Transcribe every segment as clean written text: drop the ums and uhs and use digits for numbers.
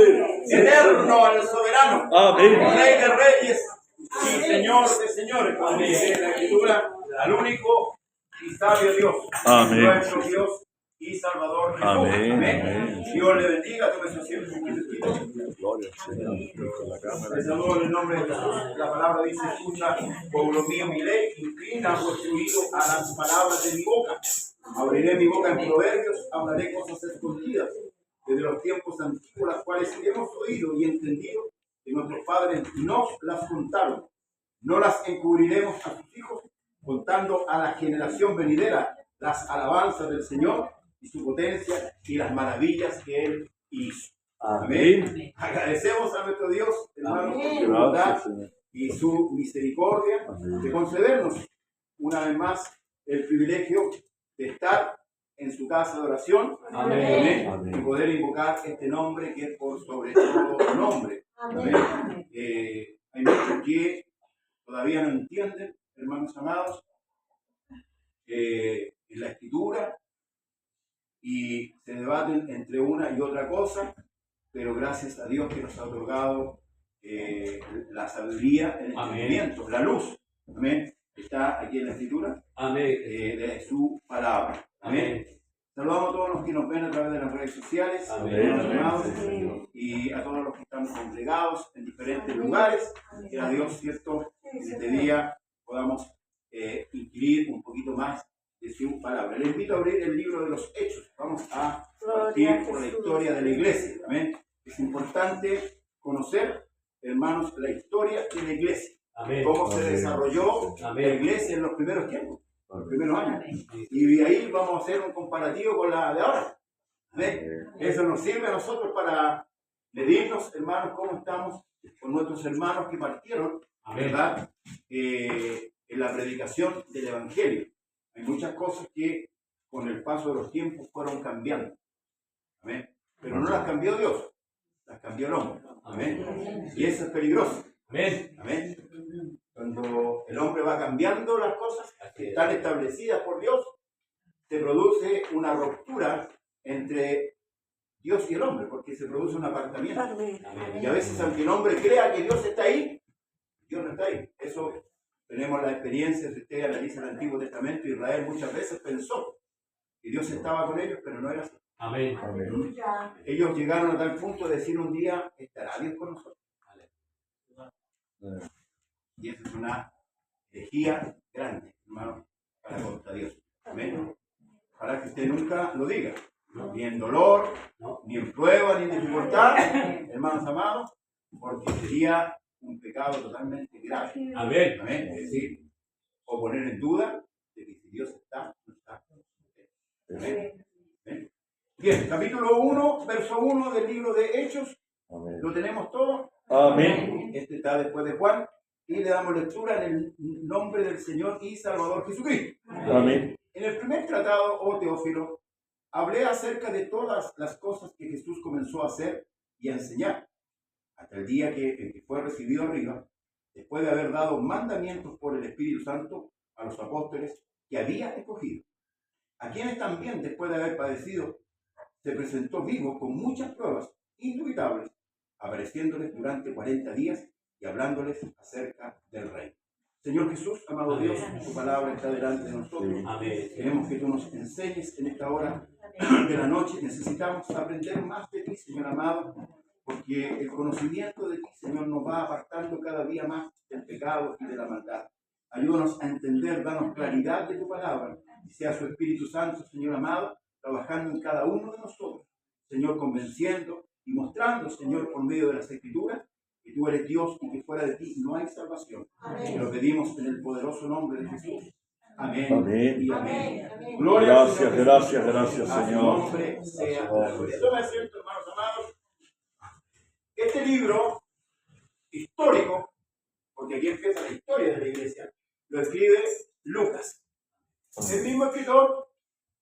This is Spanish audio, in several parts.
eterno al soberano, Amén. Rey de reyes y Señor de señores, como dice la Escritura, al único y sabio Dios, Amén. nuestro Dios y Salvador Jesús. Amén. Amén. Dios le bendiga, tome su asiento. Gloria al Señor. Le saludo en el nombre de Jesús. La palabra dice: escucha, pueblo mío, mi ley, inclina vuestro oído a las palabras de mi boca. Abriré mi boca en proverbios, hablaré cosas escondidas desde los tiempos antiguos, las cuales hemos oído y entendido que nuestros padres nos las contaron. No las encubriremos a sus hijos, contando a la generación venidera las alabanzas del Señor y su potencia y las maravillas que Él hizo. Amén. Agradecemos a nuestro Dios, hermanos, por su bondad y su misericordia de concedernos una vez más el privilegio de estar en su casa de oración. Amén. Amén. Y poder invocar este nombre que es por sobre todo nombre. Amén. Hay muchos que todavía no entienden, hermanos amados, en la Escritura y se debaten entre una y otra cosa, pero gracias a Dios que nos ha otorgado la sabiduría, el entendimiento, la luz. Amén. Está aquí en la Escritura. Amén. De su palabra. Amén. Saludamos a todos los que nos ven a través de las redes sociales. Amén. Y a todos los que estamos congregados en diferentes lugares. Que a Dios, cierto, en este día podamos inquirir un poquito más de su palabra. Le invito a abrir el libro de los Hechos. Vamos a partir por la historia de la iglesia. Amén. Es importante conocer, hermanos, la historia de la iglesia. Amén. Cómo se desarrolló la iglesia en los primeros tiempos, los primeros años. Y de ahí vamos a hacer un comparativo con la de ahora. Amén. Eso nos sirve a nosotros para medirnos, hermanos, cómo estamos con nuestros hermanos que partieron, ¿verdad? En la predicación del Evangelio. Hay muchas cosas que con el paso de los tiempos fueron cambiando. Amén. Pero no las cambió Dios, las cambió el hombre. Amén. Y eso es peligroso. Amén. Amén. Cuando el hombre va cambiando las cosas que están establecidas por Dios, se produce una ruptura entre Dios y el hombre, porque se produce un apartamiento. Amén. Y a veces, aunque el hombre crea que Dios está ahí, Dios no está ahí. Eso tenemos la experiencia, si usted analiza el Antiguo Testamento, Israel muchas veces pensó que Dios estaba con ellos, pero no era así. Amén. Amén. Ellos llegaron a tal punto de decir un día: ¿estará Dios con nosotros? Y esa es una herejía grande, hermano, para contra Dios. Amén. Para que usted nunca lo diga, ni en dolor, ni en prueba, ni en dificultad, hermanos amados, porque sería un pecado totalmente grave. Amén. Amén. Es decir, o poner en duda de que si Dios está, no está. Amén. Amén. Bien, capítulo 1, verso 1 del libro de Hechos. Amén. ¿Lo tenemos todo? Amén. Este está después de Juan. Y le damos lectura en el nombre del Señor y Salvador Jesucristo. Amén. En el primer tratado, oh Teófilo, hablé acerca de todas las cosas que Jesús comenzó a hacer y a enseñar, hasta el día en que fue recibido arriba, después de haber dado mandamientos por el Espíritu Santo a los apóstoles que había escogido, a quienes también, después de haber padecido, se presentó vivo con muchas pruebas indubitables, apareciéndoles durante 40 días y hablándoles acerca del Rey. Señor Jesús, amado Dios, tu palabra está delante de nosotros. Amén. Queremos que tú nos enseñes en esta hora de la noche. Necesitamos aprender más de ti, Señor amado, porque el conocimiento de ti, Señor, nos va apartando cada día más del pecado y de la maldad. Ayúdanos a entender, danos claridad de tu palabra, y sea su Espíritu Santo, Señor amado, trabajando en cada uno de nosotros, Señor, convenciendo y mostrando, Señor, por medio de las Escrituras, que tú eres Dios y que fuera de ti no hay salvación. Amén. Lo pedimos en el poderoso nombre de Jesús. Amén. Amén. Y amén. Amén. Gloria gracias, Señor, gracias, a Señor. su nombre sea la gloria. Toma asiento, hermanos amados. Este libro histórico, porque aquí empieza la historia de la iglesia, lo escribe Lucas. El mismo escritor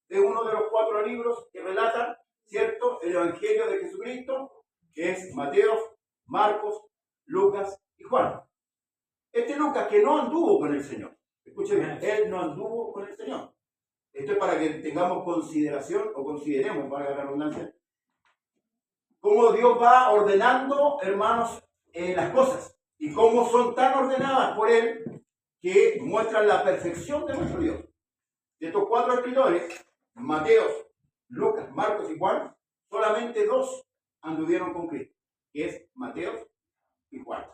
de uno de los 4 libros que relatan, ¿cierto?, el Evangelio de Jesucristo, que es Mateo, Marcos, Lucas y Juan. Este Lucas que no anduvo con el Señor. Escuchen bien, él no anduvo con el Señor. Esto es para que tengamos consideración o consideremos, para la redundancia, cómo Dios va ordenando, hermanos, las cosas y cómo son tan ordenadas por Él que muestran la perfección de nuestro Dios. De estos 4 escritores, Mateo, Lucas, Marcos y Juan, solamente 2 anduvieron con Cristo, que es Mateo y Juan.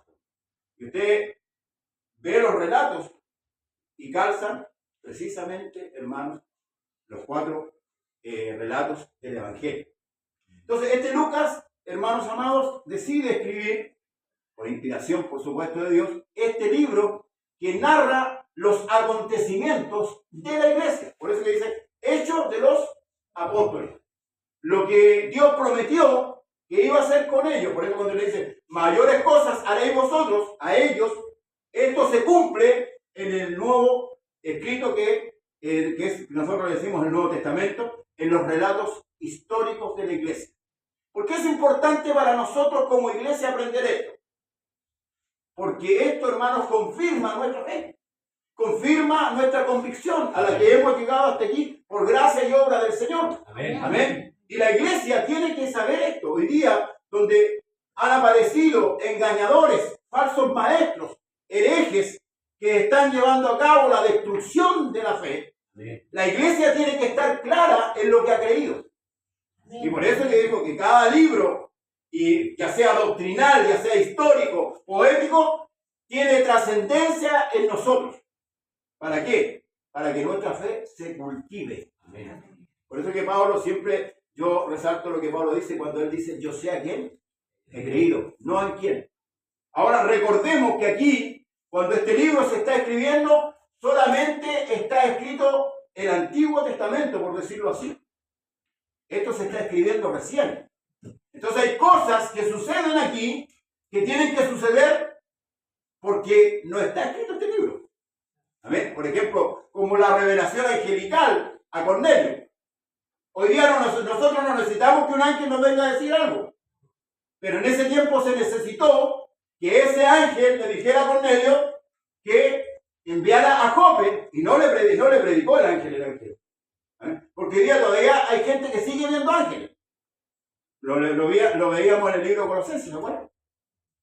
Y usted ve los relatos y calzan precisamente, hermanos, los 4 relatos del Evangelio. Entonces, este Lucas, hermanos amados, decide escribir, por inspiración, por supuesto, de Dios, este libro que narra los acontecimientos de la iglesia. Por eso que dice, Hechos de los Apóstoles. Lo que Dios prometió que iba a hacer con ellos. Por eso cuando le dice, mayores cosas haréis vosotros, a ellos, esto se cumple en el nuevo escrito que es, nosotros le decimos el Nuevo Testamento, en los relatos históricos de la iglesia. ¿Por qué es importante para nosotros como iglesia aprender esto? Porque esto, hermanos, confirma nuestra fe, confirma nuestra convicción a la que hemos llegado hasta aquí por gracia y obra del Señor. Amén. Amén. Y la iglesia tiene que saber esto. Hoy día, donde han aparecido engañadores, falsos maestros, herejes, que están llevando a cabo la destrucción de la fe, la iglesia tiene que estar clara en lo que ha creído. Y por eso le digo que cada libro, y ya sea doctrinal, ya sea histórico, poético, tiene trascendencia en nosotros. ¿Para qué? Para que nuestra fe se cultive. Amén. Por eso que Pablo siempre, yo resalto lo que Pablo dice cuando él dice, yo sé a quién he creído, no en quién. Ahora recordemos que aquí, cuando este libro se está escribiendo, solamente está escrito el Antiguo Testamento, por decirlo así. Esto se está escribiendo recién. Entonces hay cosas que suceden aquí que tienen que suceder porque no está escrito este libro. ¿Amén? Por ejemplo, como la revelación angelical a Cornelio. Hoy día nosotros no necesitamos que un ángel nos venga a decir algo. Pero en ese tiempo se necesitó que ese ángel le dijera a Cornelio que enviara a Jope, y no le predicó el ángel el ángel. Porque hoy día todavía hay gente que sigue viendo ángeles. Lo veíamos en el libro de Colosenses, ¿se acuerdan?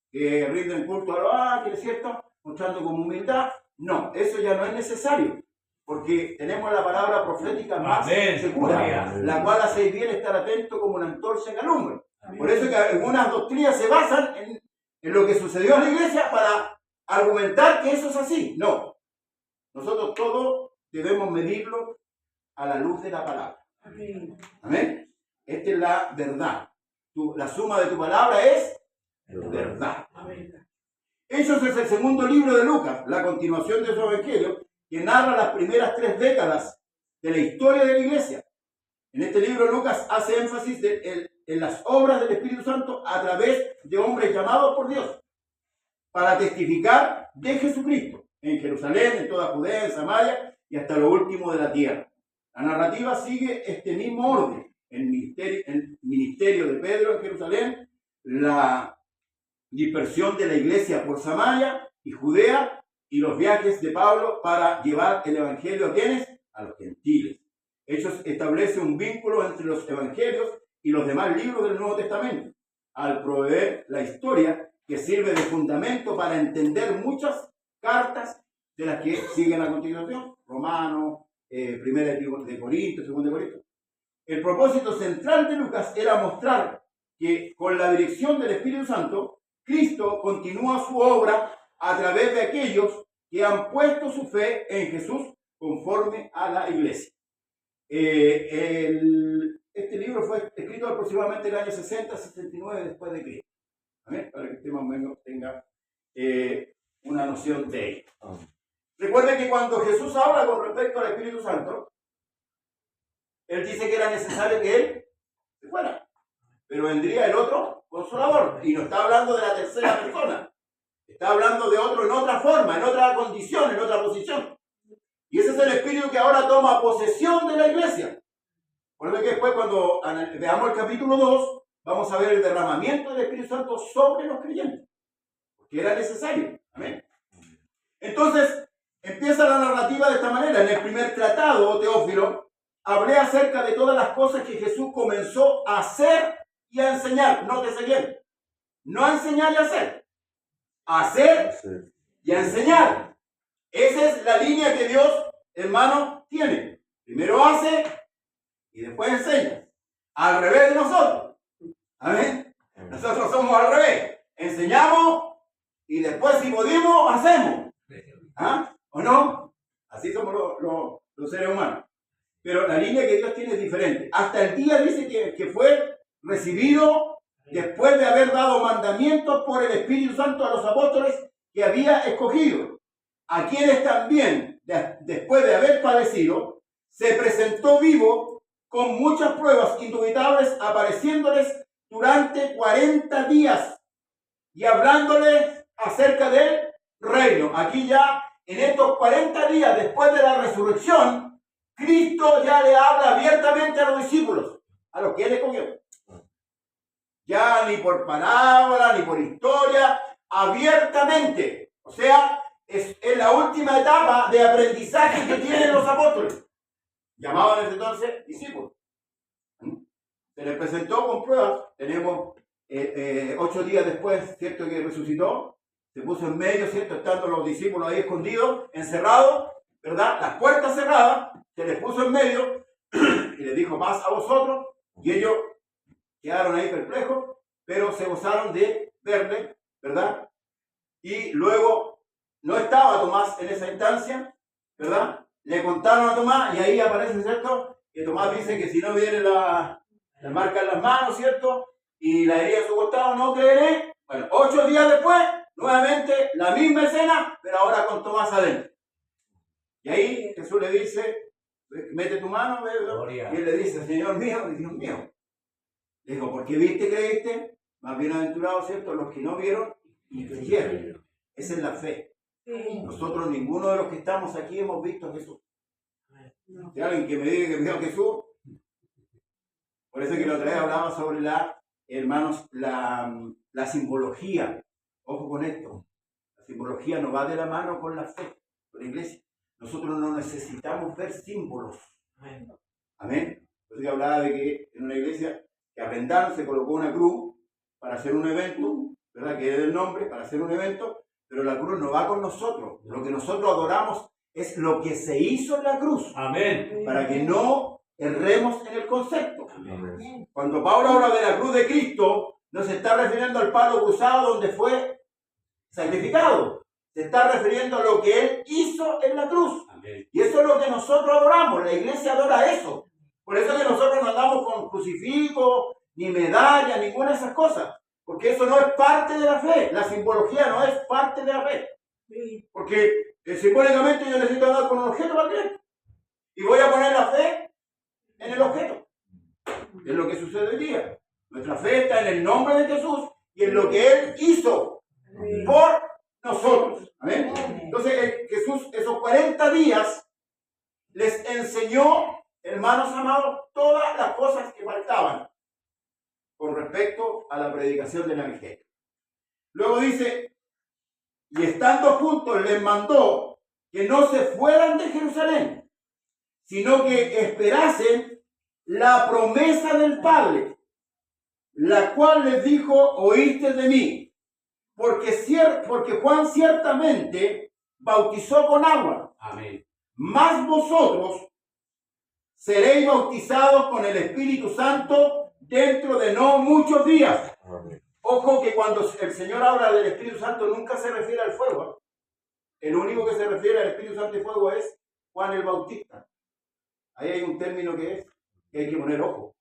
Que rinden culto a los ángeles, ¿cierto? Mostrando como humildad. No, eso ya no es necesario. Porque tenemos la palabra profética más segura, la cual hacéis bien estar atento como una antorcha en la lumbre. Por eso que algunas doctrinas se basan en lo que sucedió en la iglesia para argumentar que eso es así. No. Nosotros todo debemos medirlo a la luz de la palabra. Amén. Amén. Esta es la verdad. La suma de tu palabra es verdad. Amén. Hechos es el segundo libro de Lucas, la continuación de su evangelio, que narra las primeras 3 décadas de la historia de la iglesia. En este libro Lucas hace énfasis en las obras del Espíritu Santo a través de hombres llamados por Dios para testificar de Jesucristo en Jerusalén, en toda Judea, en Samaria y hasta lo último de la tierra. La narrativa sigue este mismo orden. El ministerio de Pedro en Jerusalén, la dispersión de la iglesia por Samaria y Judea y los viajes de Pablo para llevar el evangelio a ¿quiénes? A los gentiles. Hechos establece un vínculo entre los evangelios y los demás libros del Nuevo Testamento, al proveer la historia que sirve de fundamento para entender muchas cartas de las que siguen a continuación, Romanos, Primera de Corintios, Segunda de Corintios. El propósito central de Lucas era mostrar que con la dirección del Espíritu Santo, Cristo continúa su obra a través de aquellos que han puesto su fe en Jesús conforme a la iglesia. Este libro fue escrito aproximadamente en el año 60-69 después de Cristo. ¿Amén? Para que usted más o menos tenga una noción de ello. Recuerden que cuando Jesús habla con respecto al Espíritu Santo, Él dice que era necesario que Él se fuera, pero vendría el otro Consolador, y no está hablando de la tercera persona, está hablando de otro en otra forma, en otra condición, en otra posición. Y ese es el Espíritu que ahora toma posesión de la iglesia. Por eso que después cuando veamos el capítulo 2, vamos a ver el derramamiento del Espíritu Santo sobre los creyentes, porque era necesario. Amén. Entonces, empieza la narrativa de esta manera. En el primer tratado, Teófilo, hablé acerca de todas las cosas que Jesús comenzó a hacer y a enseñar. Nótese bien. No a enseñar y a hacer. A hacer y a enseñar. Esa es la línea que Dios, hermano, tiene. Primero hace y después enseña. Al revés de nosotros. Amén. Nosotros somos al revés. Enseñamos y después, si podemos, hacemos. ¿Ah? ¿O no? Así somos los seres humanos. Pero la línea que Dios tiene es diferente. Hasta el día dice que fue recibido después de haber dado mandamientos por el Espíritu Santo a los apóstoles que había escogido, a quienes también, después de haber padecido, se presentó vivo con muchas pruebas indubitables, apareciéndoles durante 40 días y hablándoles acerca del reino. Aquí ya, en estos 40 días después de la resurrección, Cristo ya le habla abiertamente a los discípulos, a los que él escogió. Ya ni por parábola, ni por historia, abiertamente. O sea, es la última etapa de aprendizaje que tienen los apóstoles, llamados en ese entonces discípulos. Se les presentó con pruebas. Tenemos 8 días después, ¿cierto?, que resucitó. Se puso en medio, ¿cierto?, estando los discípulos ahí escondidos, encerrados, ¿verdad? Las puertas cerradas. Se les puso en medio y les dijo, paz a vosotros. Y ellos quedaron ahí perplejos, pero se gozaron de verle, ¿verdad? Y luego no estaba Tomás en esa instancia, ¿verdad? Le contaron a Tomás y ahí aparece, ¿cierto?, que Tomás dice que si no viene la marca en las manos, ¿cierto?, y la herida en su costado, no creeré. Bueno, 8 días después, nuevamente la misma escena, pero ahora con Tomás adentro. Y ahí Jesús le dice, mete tu mano, ¿verdad? Y él le dice, Señor mío y Dios mío. Le dijo, ¿por qué viste, creíste? Más bienaventurados, ¿cierto?, los que no vieron y creyeron. Esa es la fe. Nosotros, ninguno de los que estamos aquí hemos visto a Jesús. Si alguien que me diga que vio a Jesús, por eso que la otra vez hablaba sobre hermanos, la simbología. Ojo con esto. La simbología no va de la mano con la fe, con la iglesia. Nosotros no necesitamos ver símbolos. Amén. Por eso que hablaba de que en una iglesia que arrendaron se colocó una cruz para hacer un evento, ¿verdad?, que es el nombre, para hacer un evento, pero la cruz no va con nosotros. Lo que nosotros adoramos es lo que se hizo en la cruz. Amén. Para que no erremos en el concepto. Amén. Cuando Pablo habla de la cruz de Cristo, no se está refiriendo al palo cruzado donde fue sacrificado. Se está refiriendo a lo que él hizo en la cruz. Amén. Y eso es lo que nosotros adoramos. La iglesia adora eso. Por eso es que nosotros no andamos con crucifijo, ni medalla, ninguna de esas cosas. Porque eso no es parte de la fe. La simbología no es parte de la fe. Porque simbólicamente yo necesito andar con un objeto para creer. Y voy a poner la fe en el objeto. Es lo que sucede hoy día. Nuestra fe está en el nombre de Jesús y en lo que Él hizo por nosotros. ¿Amén? Entonces Jesús esos 40 días les enseñó, hermanos amados, todas las cosas que faltaban con respecto a la predicación del Evangelio. Luego dice, y estando juntos les mandó que no se fueran de Jerusalén, sino que esperasen la promesa del Padre, la cual les dijo, oíste de mí, porque Juan ciertamente bautizó con agua. Amén. Mas vosotros seréis bautizados con el Espíritu Santo dentro de no muchos días. Amén. Ojo que cuando el Señor habla del Espíritu Santo nunca se refiere al fuego. El único que se refiere al Espíritu Santo y fuego es Juan el Bautista. Ahí hay un término que hay que poner ojo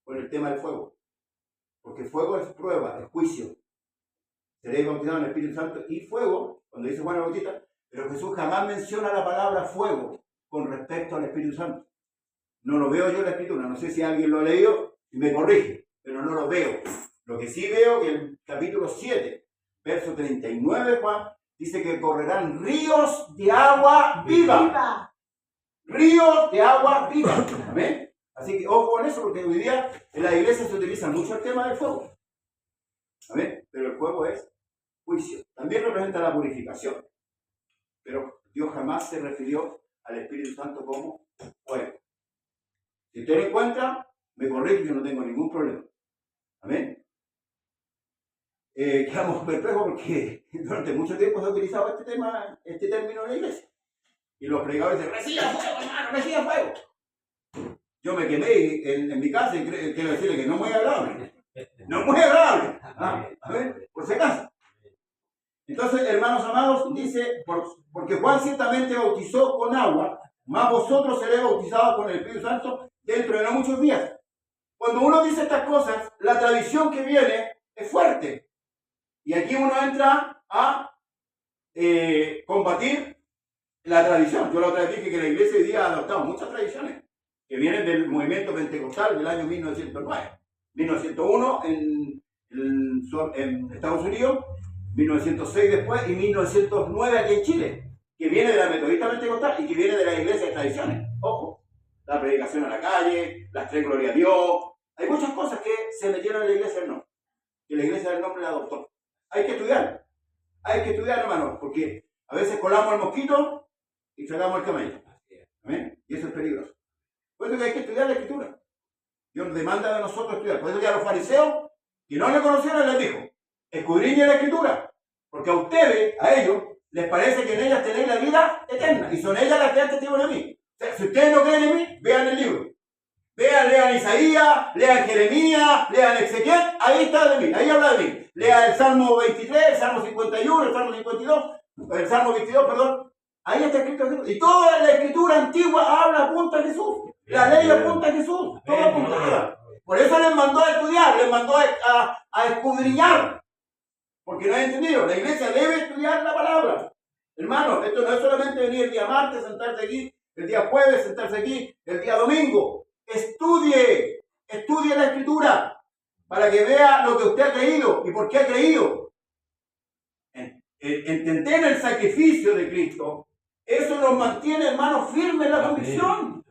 con el tema del fuego. Porque fuego es prueba, es juicio. Seréis bautizados en el Espíritu Santo y fuego, cuando dice Juan el Bautista, pero Jesús jamás menciona la palabra fuego con respecto al Espíritu Santo. No lo veo yo en la Escritura, no sé si alguien lo ha leído y me corrige, pero no lo veo. Lo que sí veo que el capítulo 7, verso 39 de Juan, dice que correrán ríos de agua viva. Ríos de agua viva. ¿Amén? Así que ojo con eso, porque hoy día en la iglesia se utiliza mucho el tema del fuego. ¿Amén? Pero el fuego es juicio. También representa la purificación. Pero Dios jamás se refirió al Espíritu Santo como fuego. Si usted lo encuentra, me corrige, yo no tengo ningún problema. Amén. Quedamos perplejos porque durante mucho tiempo se ha utilizado este término en la iglesia. Y los predicadores dicen, reciba fuego, hermano, reciba fuego. Yo me quemé en mi casa y quiero decirle que no es muy agradable. No es muy agradable. A ver, por si acaso. Entonces, hermanos amados, dice, porque Juan ciertamente bautizó con agua, mas vosotros seréis bautizados con el Espíritu Santo dentro de no muchos días. Cuando uno dice estas cosas, la tradición que viene es fuerte. Y aquí uno entra a combatir la tradición. Yo la otra vez dije que la iglesia hoy día ha adoptado muchas tradiciones que vienen del movimiento pentecostal del año 1909. 1901 en Estados Unidos, 1906 después y 1909 aquí en Chile, que viene de la metodista pentecostal y que viene de las iglesias de tradiciones. Ojo, la predicación a la calle, las tres glorias a Dios. Hay muchas cosas que se metieron en la iglesia del nombre, que la iglesia del nombre la adoptó. Hay que estudiar, hermano, porque a veces colamos el mosquito y tragamos el camello. ¿Amén? Y eso es peligroso. Por eso que hay que estudiar la escritura. Dios demanda de nosotros estudiar. Por eso que a los fariseos, que no le conocieron, les dijo, escudriñen la escritura, porque a ustedes, a ellos, les parece que en ellas tenéis la vida eterna, y son ellas las que dan testigo de mí. O sea, si ustedes no creen en mí, vean el libro. Lean Isaías, lean Jeremías, lean Ezequiel, ahí está de mí, ahí habla de mí. Lea el Salmo 23, el Salmo 51, el Salmo 52, el Salmo 22, perdón. Ahí está escrito. Y toda la escritura antigua habla, apunta a Jesús. La ley apunta a Jesús, todo apuntada. Por eso les mandó a estudiar, les mandó a escudriñar. Porque no han entendido, la iglesia debe estudiar la palabra. Hermano, esto no es solamente venir el día martes, sentarse aquí, el día jueves, sentarse aquí, el día domingo. Estudie la escritura para que vea lo que usted ha creído y por qué ha creído. Entender el sacrificio de Cristo, eso nos mantiene, hermanos, firmes en la convicción.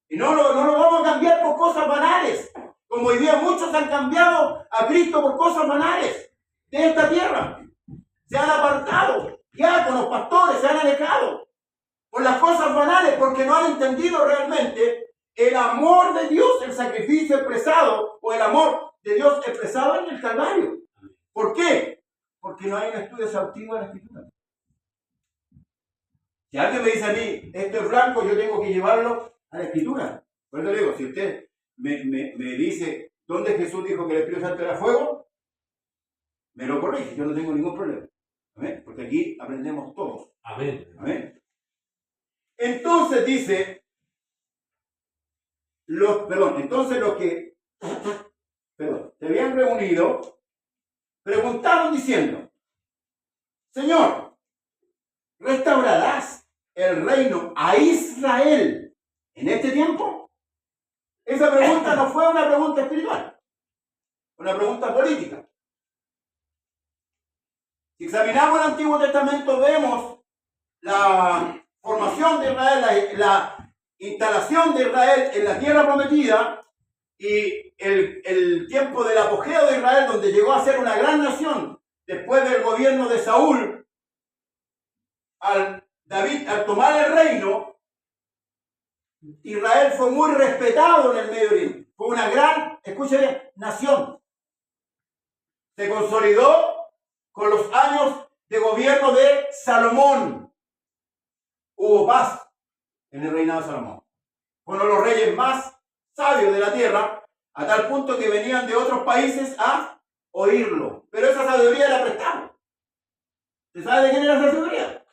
Y no lo vamos a cambiar por cosas banales, como hoy día muchos han cambiado a Cristo por cosas banales de esta tierra. Se han apartado, ya con los pastores se han alejado por las cosas banales porque no han entendido realmente el amor de Dios, el sacrificio expresado, o el amor de Dios expresado en el Calvario. ¿Por qué? Porque no hay un estudio exhaustivo de la Escritura. Si alguien me dice a mí, esto es blanco, yo tengo que llevarlo a la Escritura. Por eso le digo, si usted me dice, ¿dónde Jesús dijo que el Espíritu Santo era fuego? Me lo corrige, yo no tengo ningún problema. ¿Amén? Porque aquí aprendemos todos. Amén. ¿Amén? Entonces dice... Entonces los que se habían reunido preguntaron diciendo, Señor, ¿restaurarás el reino a Israel en este tiempo? Esa pregunta no fue una pregunta espiritual, una pregunta política. Si examinamos el Antiguo Testamento vemos la formación de Israel, la instalación de Israel en la tierra prometida y el tiempo del apogeo de Israel, donde llegó a ser una gran nación después del gobierno de Saúl. Al tomar el reino, Israel fue muy respetado en el Medio Oriente. Fue una gran, escuche, nación. Se consolidó con los años de gobierno de Salomón. Hubo paz en el reinado de Salomón. Fueron los reyes más sabios de la tierra, a tal punto que venían de otros países a oírlo. Pero esa sabiduría la prestaron. ¿Se sabe de quién era esa sabiduría?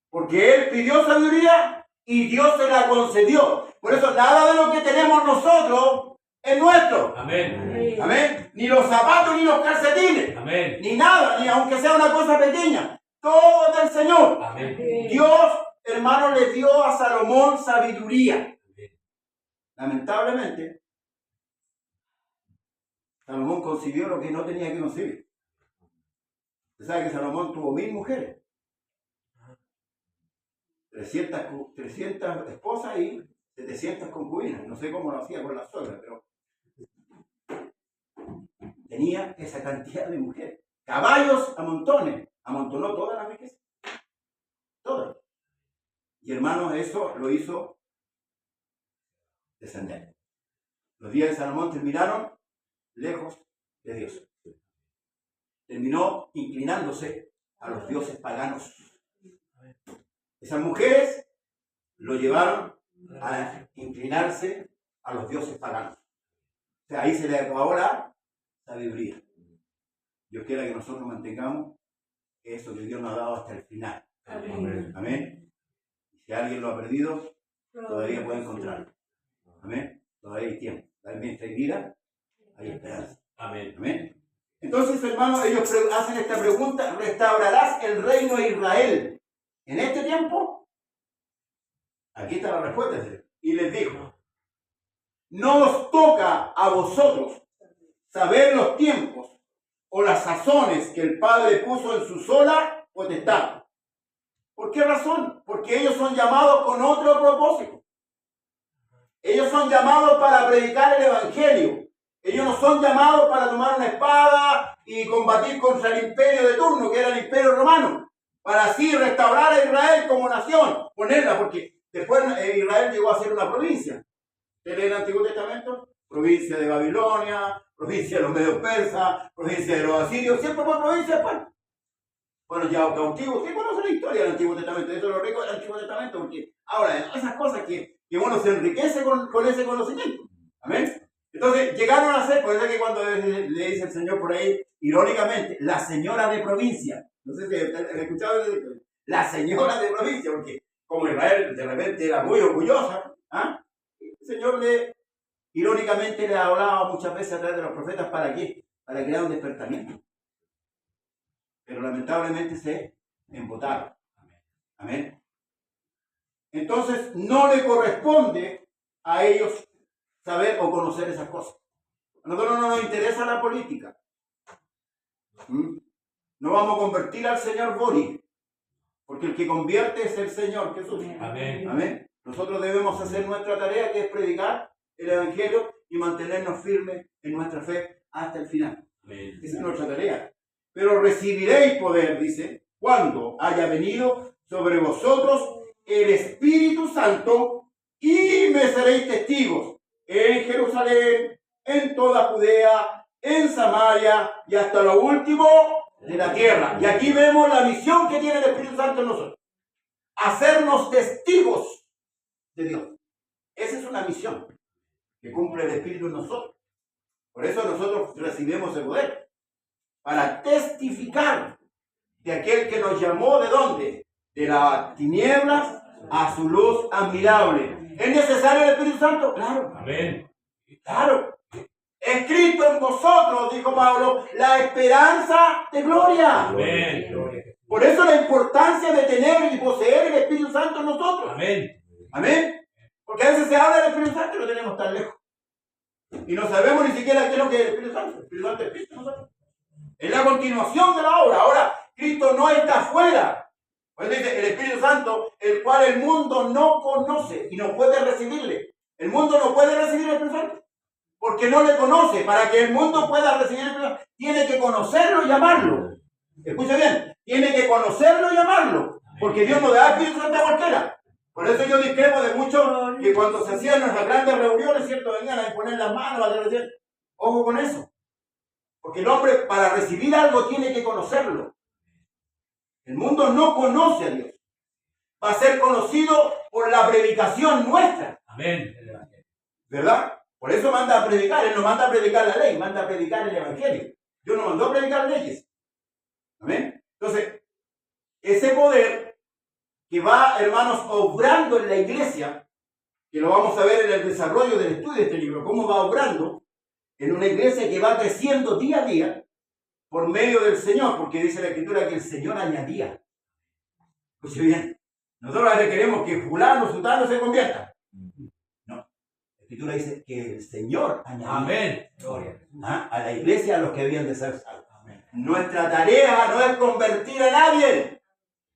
Porque él pidió sabiduría y Dios se la concedió. Por eso nada de lo que tenemos nosotros es nuestro. Amén. Amén. Ni los zapatos ni los calcetines. Amén. Ni nada, ni aunque sea una cosa pequeña. Todo es del Señor. Amén. Dios, hermano, le dio a Salomón sabiduría. Lamentablemente, Salomón concibió lo que no tenía que concebir. Usted sabe que Salomón tuvo 1000 mujeres, 300 esposas y 700 concubinas. No sé cómo lo hacía con la suegra, pero tenía esa cantidad de mujeres. Caballos a montones. Amontonó todas las riquezas. Todas. Y hermanos, eso lo hizo descender. Los días de Salomón terminaron lejos de Dios. Terminó inclinándose a los dioses paganos. Esas mujeres lo llevaron a inclinarse a los dioses paganos. O sea, ahí se le acabó la sabiduría. Dios quiera que nosotros mantengamos eso que Dios nos ha dado hasta el final. Amén. Amén. Y si alguien lo ha perdido, todavía puede encontrarlo. Amén. Todavía hay tiempo. Mientras hay vida, hay esperanza. Amén. Amén. Entonces, hermanos, ellos hacen esta pregunta: ¿restaurarás el reino de Israel en este tiempo? Aquí está la respuesta. Y les dijo: no os toca a vosotros saber los tiempos o las sazones que el Padre puso en su sola potestad. ¿Por qué razón? Porque ellos son llamados con otro propósito. Ellos son llamados para predicar el Evangelio. Ellos no son llamados para tomar una espada y combatir contra el imperio de turno, que era el imperio romano, para así restaurar a Israel como nación, ponerla, porque después Israel llegó a ser una provincia. ¿Usted lee el Antiguo Testamento? Provincia de Babilonia, provincia de los medios persas, provincia de los asirios, siempre fue provincia después. Bueno, ya cautivos. ¿Usted conoce la historia del Antiguo Testamento? Eso es lo rico del Antiguo Testamento, porque ahora, esas cosas que uno se enriquece con ese conocimiento. Amén. Entonces, llegaron a ser, por eso que cuando le dice el Señor por ahí, irónicamente, la señora de provincia. No sé si he escuchado la señora de provincia, porque como Israel de repente era muy orgullosa, el Señor irónicamente le hablaba muchas veces a través de los profetas. ¿Para qué? Para crear un despertamiento. Pero lamentablemente se embotaron. Amén. Entonces, no le corresponde a ellos saber o conocer esas cosas. A nosotros no nos interesa la política. No vamos a convertir al señor Boris, porque el que convierte es el Señor Jesús. Amén. Amén. Nosotros debemos hacer nuestra tarea, que es predicar el Evangelio y mantenernos firmes en nuestra fe hasta el final. Amén. Esa es nuestra tarea. Pero recibiréis poder, dice, cuando haya venido sobre vosotros el Espíritu Santo, y me seréis testigos en Jerusalén, en toda Judea, en Samaria y hasta lo último de la tierra. Y aquí vemos la misión que tiene el Espíritu Santo en nosotros: hacernos testigos de Dios. Esa es una misión que cumple el Espíritu en nosotros. Por eso nosotros recibimos el poder para testificar de aquel que nos llamó. ¿De dónde? De las tinieblas a su luz admirable. ¿Es necesario el Espíritu Santo? Claro. Amén. Claro. Escrito en vosotros, dijo Pablo, la esperanza de gloria. Amén. Por eso la importancia de tener y poseer el Espíritu Santo en nosotros. Amén. Amén. Porque a veces se habla del Espíritu Santo y lo tenemos tan lejos. Y no sabemos ni siquiera qué es lo que es el Espíritu Santo. El Espíritu Santo es Cristo en nosotros. Es la continuación de la obra. Ahora, Cristo no está afuera. Pues dice, el Espíritu Santo, el cual el mundo no conoce y no puede recibirle. El mundo no puede recibir el Espíritu Santo porque no le conoce. Para que el mundo pueda recibir el Espíritu Santo, tiene que conocerlo y amarlo. Escucha bien, tiene que conocerlo y amarlo, porque Dios no da Espíritu Santo a cualquiera. Por eso yo discrepo de muchos que cuando se hacían nuestras grandes reuniones, ¿cierto?, vengan a imponer las manos, a decir, ojo con eso. Porque el hombre, para recibir algo, tiene que conocerlo. El mundo no conoce a Dios. Va a ser conocido por la predicación nuestra. Amén. ¿Verdad? Por eso manda a predicar. Él no manda a predicar la ley, manda a predicar el Evangelio. Dios no mandó a predicar leyes. Amén. Entonces, ese poder que va, hermanos, obrando en la iglesia, que lo vamos a ver en el desarrollo del estudio de este libro, cómo va obrando en una iglesia que va creciendo día a día por medio del Señor, porque dice la Escritura que el Señor añadía. Escuche bien, nosotros a veces queremos que fulano, sutano se convierta. No, la Escritura dice que el Señor añadía. Amén. A la iglesia a los que habían de ser salvos. Nuestra tarea no es convertir a nadie.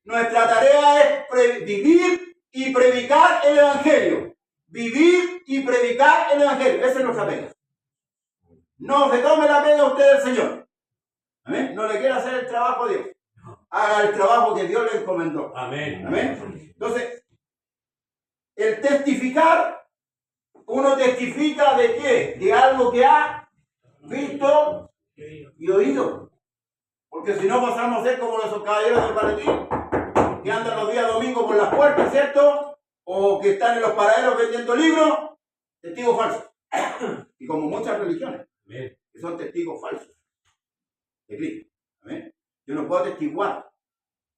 Nuestra tarea es vivir y predicar el Evangelio. Vivir y predicar el Evangelio. Esa es nuestra pega. No se tome la pega usted del Señor. ¿Amén? No le quiera hacer el trabajo a Dios. Haga el trabajo que Dios le encomendó. Amén. Amén. Entonces, el testificar, uno testifica de qué? De algo que ha visto y oído. Porque si no pasamos a ser como esos caballeros del maletín, que andan los días domingos por las puertas, ¿cierto? O que están en los paraderos vendiendo libros, testigos falsos. Y como muchas religiones, que son testigos falsos de Cristo. ¿Amén? Yo no puedo atestiguar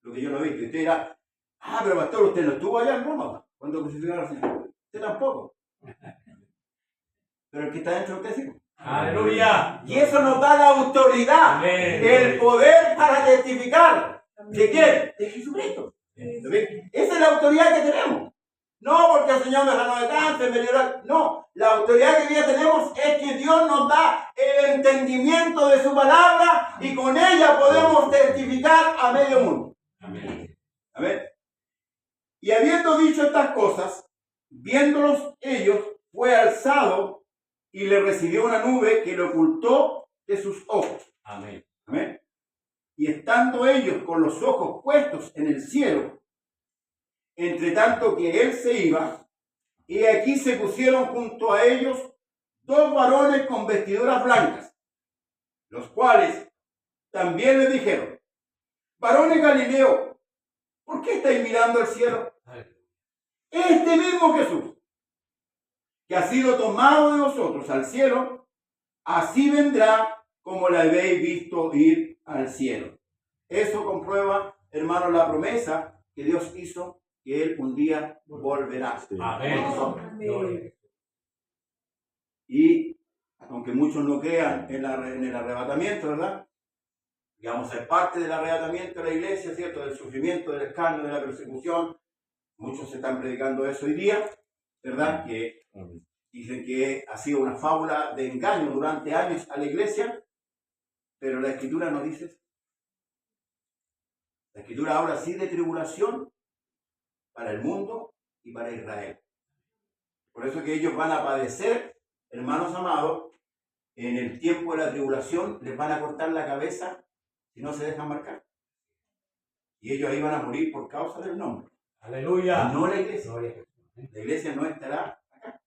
lo que yo no he visto. Y usted dirá, pero pastor, usted no estuvo allá en Roma cuando crucificaron al Señor. Usted tampoco. Pero el que está dentro de usted sí. Aleluya. Y eso nos da la autoridad, Amén. el poder para testificar. ¿De quién? De Jesucristo. ¿Amén? Esa es la autoridad que tenemos. No porque el Señor me sanó de cáncer, me libró. No, la autoridad que hoy día tenemos es que Dios nos da el entendimiento de su palabra y con ella podemos testificar a medio mundo. Amén. Amén. Y habiendo dicho estas cosas, viéndolos ellos, fue alzado y le recibió una nube que le ocultó de sus ojos. Amén. Amén. Y estando ellos con los ojos puestos en el cielo, entre tanto que él se iba, y aquí se pusieron junto a ellos dos varones con vestiduras blancas, los cuales también le dijeron: varones Galileo, ¿por qué estáis mirando al cielo? Este mismo Jesús, que ha sido tomado de vosotros al cielo, así vendrá como la habéis visto ir al cielo. Eso comprueba, hermanos, la promesa que Dios hizo, que Él un día volverá. Amén. Y aunque muchos no crean en el arrebatamiento, ¿verdad? Digamos, ser parte del arrebatamiento de la iglesia, ¿cierto? Del sufrimiento, del escándalo, de la persecución. Muchos se están predicando eso hoy día, ¿verdad? Que dicen que ha sido una fábula de engaño durante años a la iglesia, pero la Escritura no dice eso. La Escritura habla sí de tribulación para el mundo y para Israel. Por eso que ellos van a padecer, hermanos amados, en el tiempo de la tribulación les van a cortar la cabeza si no se dejan marcar. Y ellos ahí van a morir por causa del nombre. Aleluya. No la iglesia. La iglesia no estará acá.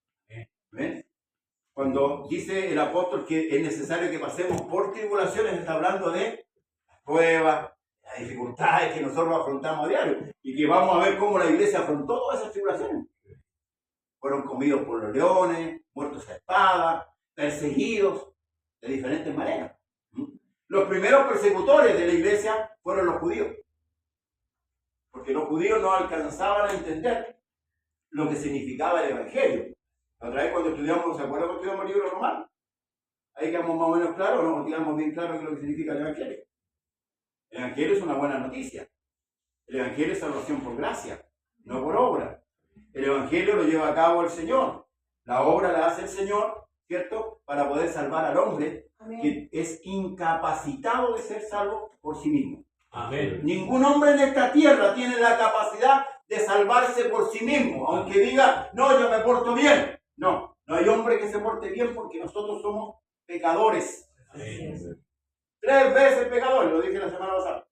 ¿Ven? Cuando dice el apóstol que es necesario que pasemos por tribulaciones, está hablando de las pruebas, las dificultades que nosotros afrontamos a diario. Y que vamos a ver cómo la iglesia afrontó todas esas tribulaciones. Fueron comidos por los leones, muertos a espada, perseguidos de diferentes maneras. Los primeros persecutores de la iglesia fueron los judíos. Porque los judíos no alcanzaban a entender lo que significaba el evangelio. La otra vez cuando estudiamos, ¿se acuerdan cuando estudiamos el libro romano? Ahí quedamos más o menos claros, no quedamos bien claros lo que significa el evangelio. El evangelio es una buena noticia. El evangelio es salvación por gracia, no por obra. El evangelio lo lleva a cabo el Señor. La obra la hace el Señor, ¿cierto? Para poder salvar al hombre. Amén. Que es incapacitado de ser salvo por sí mismo. Amén. Ningún hombre en esta tierra tiene la capacidad de salvarse por sí mismo, aunque diga, no, yo me porto bien. No, no hay hombre que se porte bien porque nosotros somos pecadores. Amén. 3 veces pecadores, lo dije la semana pasada.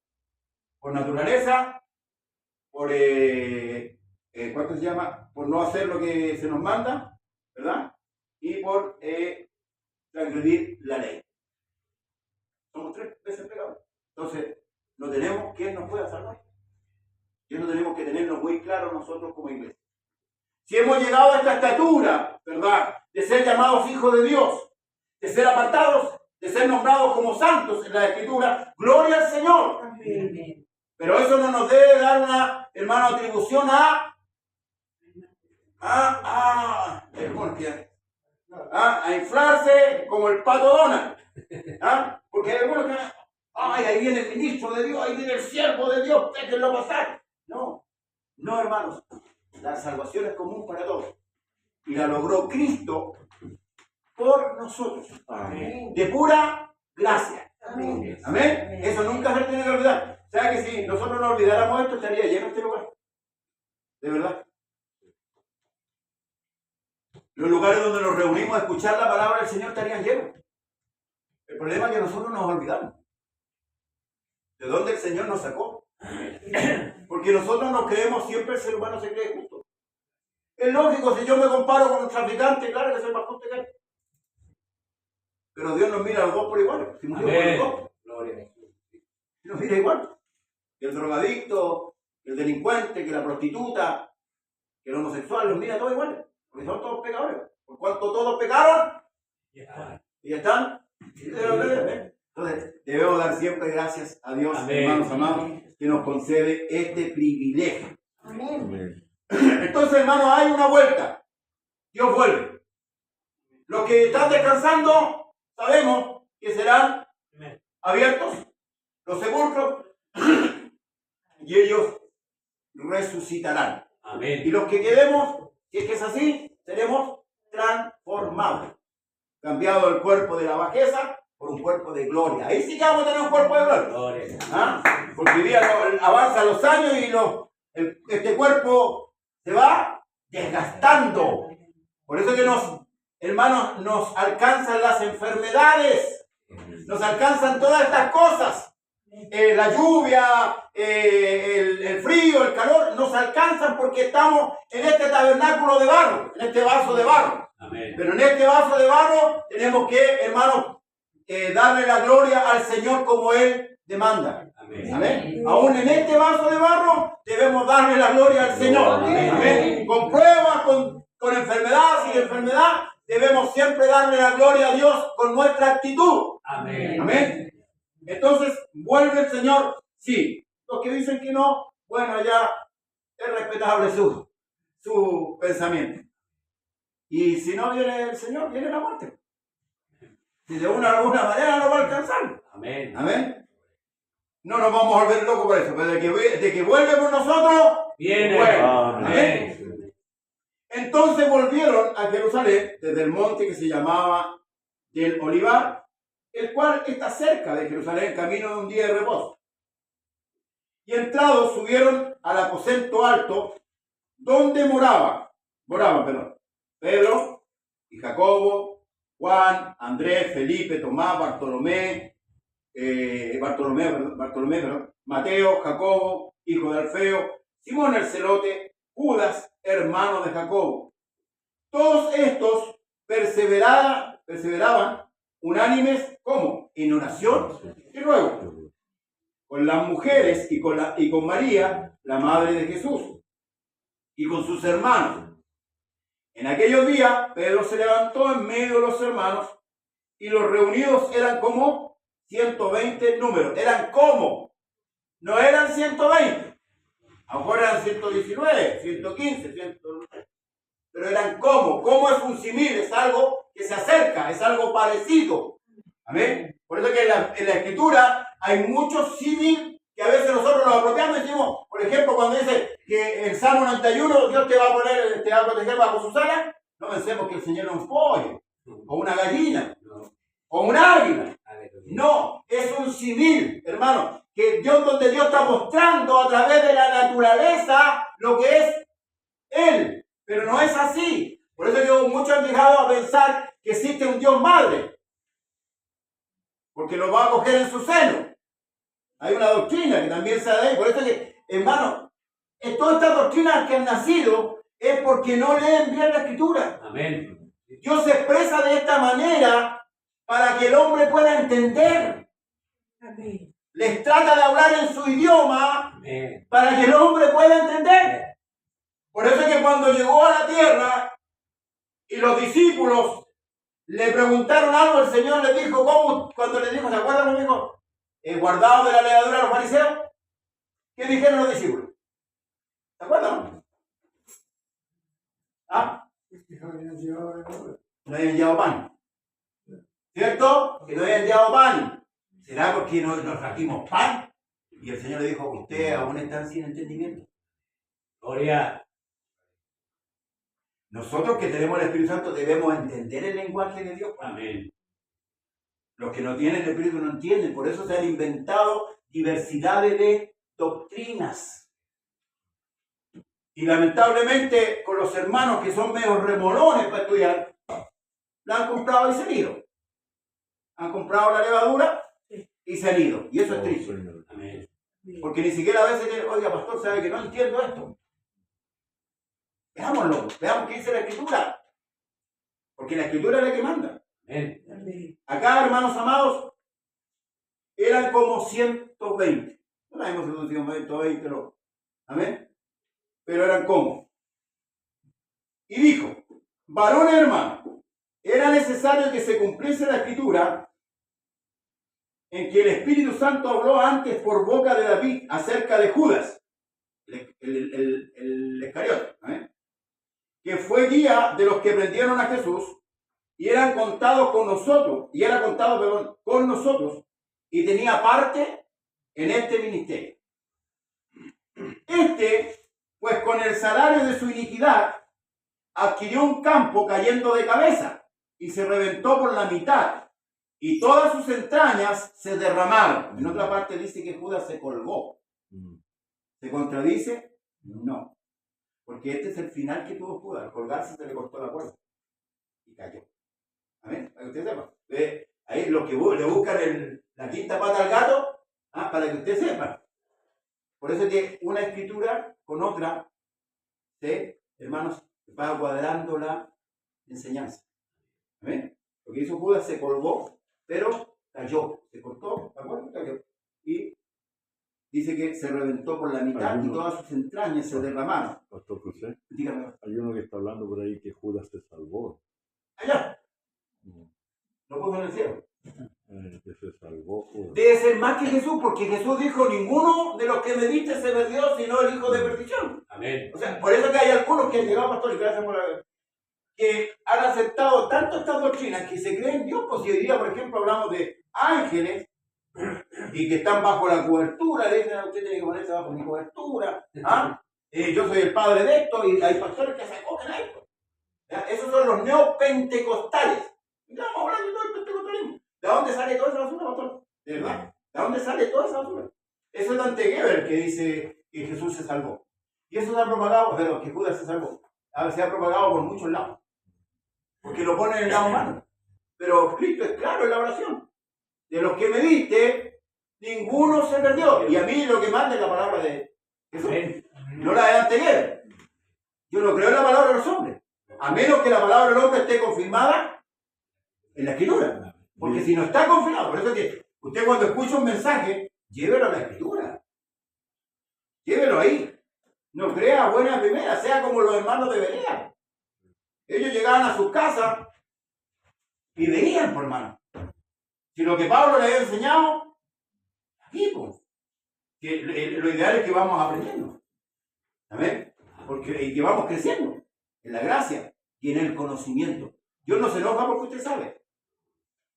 Por naturaleza, por, ¿cuánto se llama? Por no hacer lo que se nos manda, ¿verdad? Y por transgredir la ley. Somos 3 veces pecadores. Entonces, no tenemos quien nos pueda salvar. Y eso tenemos que tenerlo muy claro nosotros como iglesia. Si hemos llegado a esta estatura, ¿verdad? De ser llamados hijos de Dios, de ser apartados, de ser nombrados como santos en la Escritura, gloria al Señor. Amén. Pero eso no nos debe dar una, hermano, atribución a inflarse como el pato Donald. Porque hay algunos que ahí viene el ministro de Dios, ahí viene el siervo de Dios, déjenlo pasar. No, no, hermanos. La salvación es común para todos. Y la logró Cristo por nosotros. Amén. De pura gracia. Amén. Amén. Eso nunca se tiene que olvidar. O sea que si nosotros no olvidáramos esto, estaría lleno este lugar. De verdad. Los lugares donde nos reunimos a escuchar la palabra del Señor estarían llenos. El problema es que nosotros nos olvidamos. ¿De dónde el Señor nos sacó? Porque nosotros nos creemos, siempre el ser humano se cree justo. Es lógico, si yo me comparo con un traficante, claro que soy más justo que él. pero Dios nos mira a los dos por igual. Si murió por los dos, Gloria a Jesús. nos mira igual. Que el drogadicto, que el delincuente, que la prostituta, que el homosexual, los mira todos iguales. Porque son todos pecadores. Por cuanto todos pecaron, y ya están. Entonces, debemos dar siempre gracias a Dios, Amén. hermanos amados, que nos concede este privilegio. Amén. Entonces, hermanos, hay una vuelta. Dios vuelve. Los que están descansando, sabemos que serán abiertos los sepulcros y ellos resucitarán. Amén. Y los que quedemos, si es que es así, seremos transformados. Cambiado el cuerpo de la bajeza por un cuerpo de gloria. Ahí sí que vamos a tener un cuerpo de gloria. Gloria. ¿Ah? Porque hoy día avanzan los años y este cuerpo se va desgastando. Por eso que hermanos, nos alcanzan las enfermedades. Nos alcanzan todas estas cosas. La lluvia, el frío, el calor, nos alcanzan porque estamos en este tabernáculo de barro, en este vaso de barro. Amén. Pero en este vaso de barro tenemos que, hermanos, darle la gloria al Señor como Él demanda. Amén. Amén. Aún en este vaso de barro debemos darle la gloria al Señor. Amén. Amén. Con pruebas, con enfermedad, sin enfermedad, debemos siempre darle la gloria a Dios con nuestra actitud. Amén. Amén. Entonces, ¿vuelve el Señor? Sí. Los que dicen que no, bueno, ya es respetable su pensamiento. Y si no viene el Señor, viene la muerte. Si de una u alguna manera no va a alcanzar. Amén. Amén. No nos vamos a volver locos por eso, pero de que vuelve por nosotros, Viene. vuelve. Amén. Entonces volvieron a Jerusalén desde el monte que se llamaba del Olivar, el cual está cerca de Jerusalén, camino de un día de reposo. Y entrados subieron al aposento alto, donde moraban, Pedro y Jacobo, Juan, Andrés, Felipe, Tomás, Bartolomé, Mateo, Jacobo, hijo de Alfeo, Simón el Celote, Judas, hermano de Jacobo. Todos estos perseveraban unánimes, ¿cómo? En oración y ruego, con las mujeres y con María, la madre de Jesús, y con sus hermanos. En aquellos días, Pedro se levantó en medio de los hermanos, y los reunidos eran como 120 números. ¿Eran como? No eran 120. A lo mejor eran 119, 115, 120. Pero eran como. Como es un simil, es algo que se acerca, es algo parecido. Amén. Por eso que en la Escritura hay muchos símil que a veces nosotros los apropiamos y decimos, por ejemplo, cuando dice que en Salmo 91 Dios te va a proteger bajo sus alas, no pensemos que el Señor es un pollo, o una gallina, o un águila. No, es un símil, hermano, donde Dios está mostrando a través de la naturaleza lo que es Él, pero no es así. Por eso que muchos han llegado a pensar que existe un Dios madre, porque lo va a coger en su seno. Hay una doctrina que también se da ahí. Por eso que, hermano, todas estas doctrinas que han nacido es porque no leen bien la Escritura. Amén. Dios se expresa de esta manera para que el hombre pueda entender. Amén. Les trata de hablar en su idioma Amén. para que el hombre pueda entender. Por eso es que cuando llegó a la tierra y los discípulos le preguntaron algo, el Señor les dijo, ¿cómo? Cuando les dijo, ¿se acuerdan conmigo? Guardado de la levadura de los fariseos. ¿Qué dijeron los discípulos? ¿Se acuerdan? ¿Ah? No habían llevado pan. ¿Cierto? Que no habían llevado pan. ¿Será porque nos trajimos pan? Y el Señor le dijo, ustedes aún están sin entendimiento. Gloria. Nosotros que tenemos el Espíritu Santo debemos entender el lenguaje de Dios. Amén. Los que no tienen el Espíritu no entienden. Por eso se han inventado diversidades de doctrinas. Y lamentablemente con los hermanos que son medio remolones para estudiar, la han comprado y se han ido. Han comprado la levadura y se han ido. Y eso es triste. Amén. Porque ni siquiera a veces, oiga, pastor, sabe que no entiendo esto. Veámoslo, veamos qué dice la Escritura. Porque la Escritura es la que manda. Amén. Amén. Acá, hermanos amados, eran como 120. No sabemos si son 120, no. Amén. Pero eran como. Y dijo, varones hermanos, era necesario que se cumpliese la escritura en que el Espíritu Santo habló antes por boca de David acerca de Judas, el Iscariote, ¿eh? Que fue guía de los que prendieron a Jesús y eran contados con nosotros, con nosotros, y tenía parte en este ministerio. Pues con el salario de su iniquidad, adquirió un campo cayendo de cabeza y se reventó por la mitad, y todas sus entrañas se derramaron. En otra parte dice que Judas se colgó. ¿Se contradice? No. Porque este es el final que tuvo Judas. Al colgarse se le cortó la cuerda y cayó. Amén. Para que usted sepa. Ahí los que le buscan la quinta pata al gato, para que usted sepa. Por eso es que una escritura con otra, hermanos, va cuadrando la enseñanza. ¿Amén? Lo que hizo Judas se colgó, pero cayó. Se cortó la cuerda y cayó. Y dice que se reventó por la mitad y todas sus entrañas se derramaron. Pastor José, Dígame. hay uno que está hablando por ahí que Judas se salvó. Allá. Lo puso en el cielo. Que se salvó Judas. Debe ser más que Jesús, porque Jesús dijo, ninguno de los que me diste se perdió, sino el hijo de perdición. Amén. O sea, por eso que hay algunos que han llegado, pastor, y gracias por la que han aceptado tanto estas doctrinas que se creen Dios. Pues si hoy día, por ejemplo, hablamos de ángeles y que están bajo la cobertura, le dicen, usted tiene que ponerse bajo mi cobertura, yo soy el padre de esto, y hay pastores que se acogen a esto. Esos son los neopentecostales. Estamos hablando de todo el pentecostalismo. ¿De dónde sale toda esa basura, pastor? ¿De verdad? ¿De dónde sale toda esa basura? Eso es Dante Gebel que dice que Jesús se salvó. Y eso se ha propagado, pero que Judas se salvó. Se ha propagado por muchos lados. Porque lo ponen en el lado humano. Pero Cristo es claro en la oración. De los que me diste, ninguno se perdió. Y a mí lo que manda es la palabra de Jesús. No la de Dante Gebel. Yo no creo en la palabra de los hombres. A menos que la palabra del hombre esté confirmada en la escritura. Porque si no está confirmado, por eso es que usted cuando escucha un mensaje, llévelo a la escritura. Llévelo ahí. No crea buena primera, sea como los hermanos de Berea. Ellos llegaban a sus casas y veían, por hermano. Si lo que Pablo le había enseñado, aquí, pues. Que lo ideal es que vamos aprendiendo. ¿Amén? Y que vamos creciendo en la gracia y en el conocimiento. Dios no se enoja porque usted sabe.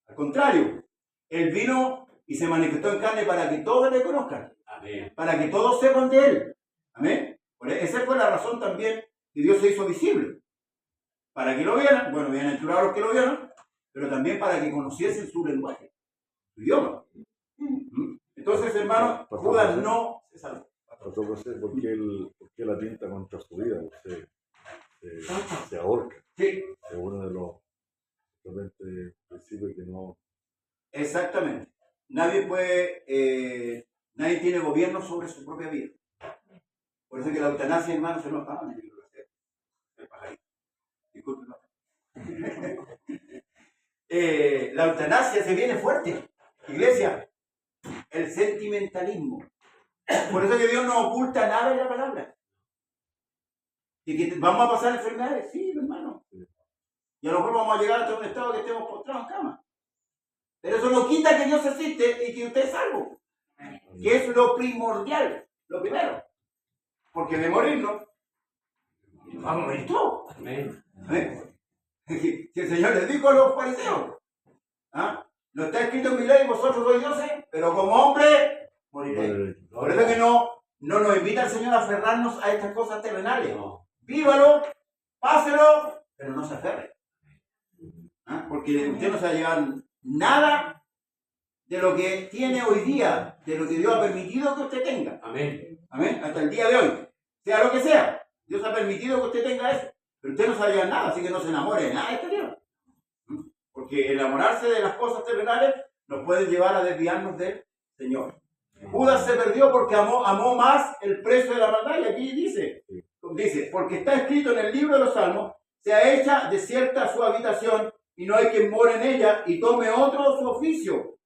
Al contrario, Él vino y se manifestó en carne para que todos le conozcan. Amén. Para que todos sepan de Él. Amén. Esa fue la razón también que Dios se hizo visible. Para que lo vieran, bueno, bienaventurados los que lo vieron, pero también para que conociesen su lenguaje, su idioma. Entonces, hermano, Judas no se salvó. Pastor José, ¿por qué la tinta contra su vida? Se ahorca. Sí. Es uno de los principios que no... Exactamente. Nadie tiene gobierno sobre su propia vida. Por eso que la eutanasia, hermano, se nos está dando. El pajarito. Disculpen. La eutanasia se viene fuerte. Iglesia, el sentimentalismo. Por eso que Dios no oculta nada en la palabra. Y que vamos a pasar enfermedades, sí, hermano. Y a lo mejor vamos a llegar hasta un estado que estemos postrados en cama. Pero eso no quita que Dios existe y que usted es salvo. Que es lo primordial, lo primero. Porque de morirnos, vamos a morir todos. Amén. Si el Señor les dijo a los fariseos, no está escrito en mi ley, vosotros sois dioses, pero como hombre moriréis. Por eso que no nos invita el Señor a aferrarnos a estas cosas terrenales. No. Vívalo, páselo, pero no se aferre. Porque usted no se va a llevar nada de lo que tiene hoy día, de lo que Dios ha permitido que usted tenga. Amén. Amén. Hasta el día de hoy. Sea lo que sea. Dios ha permitido que usted tenga eso. Pero usted no se va a llevar nada, así que no se enamore de nada exterior. Porque enamorarse de las cosas terrenales nos puede llevar a desviarnos del Señor. Judas se perdió porque amó más el precio de la maldad. Y aquí dice, porque está escrito en el libro de los Salmos, sea hecha desierta su habitación y no hay quien more en ella y tome otro su oficio.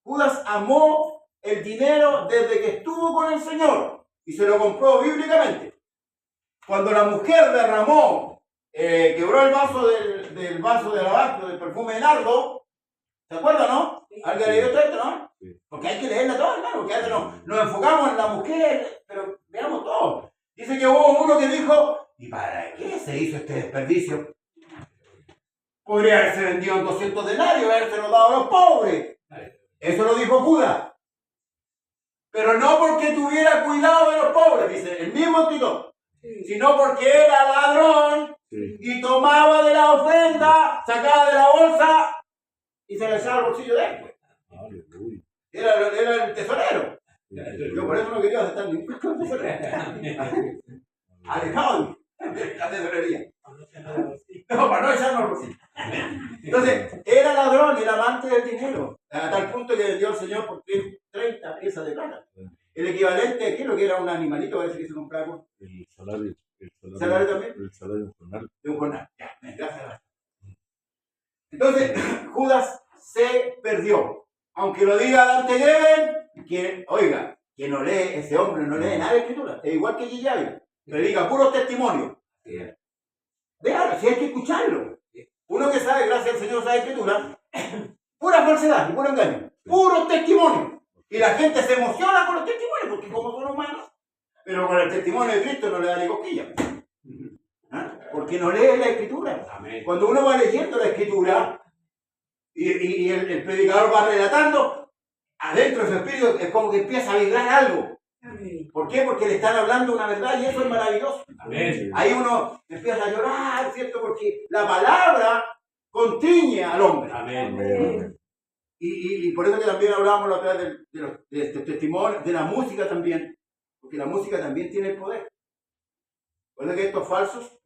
Judas amó el dinero desde que estuvo con el Señor y se lo compró bíblicamente. Cuando la mujer derramó, quebró el vaso del vaso de alabastro, del perfume de nardo, ¿se acuerdan, no? ¿Alguien leyó todo esto, no? Sí. Porque hay que leerla toda, hermano, porque a veces nos enfocamos en la mujer, pero veamos todo. Dice que hubo uno que dijo, ¿y para qué se hizo este desperdicio? Podría haberse vendido en 200 denarios, haberse dado a los pobres. Eso lo dijo Judas. Pero no porque tuviera cuidado de los pobres, dice el mismo Tito, sino porque era ladrón Sí. y tomaba de la ofrenda, sacaba de la bolsa y se la echaba al bolsillo de él. Aleluya. Era el tesorero. Sí. Yo por eso no quería aceptar ningún tesorero. Alejado de la tesorería. No, para no echarnos al bolsillo. Entonces, era ladrón y era amante del dinero. A tal punto que vendió al Señor por 30 piezas de plata. El equivalente, ¿qué es lo que era un animalito? Parece que se compraba El salario. ¿Salario también? El salario jornal. de un jornal. Ya, gracias. Entonces, Judas se perdió. Aunque lo diga Dante Gebel, que, oiga, que no lee, ese hombre no lee nada de escritura. Es igual que Gillavi. Predica puros testimonios. Déjalo, si hay que escucharlo. Uno que sabe, gracias al Señor, sabe escritura, pura falsedad y puro engaño. Puros testimonios. Y la gente se emociona con los testimonios, porque como son humanos, pero con el testimonio de Cristo no le da ni cosquilla. ¿Ah? Porque no lee la escritura. Amén. Cuando uno va leyendo la escritura y el predicador va relatando, adentro de su espíritu es como que empieza a vibrar algo. ¿Por qué? Porque le están hablando una verdad y eso es maravilloso. Amén. Ahí uno empieza a llorar, ¿cierto? Porque la palabra constriñe al hombre. Amén. Amén. Y por eso que también hablábamos la otra vez de este testimonio, de la música también, porque la música también tiene el poder. Por eso que estos falsos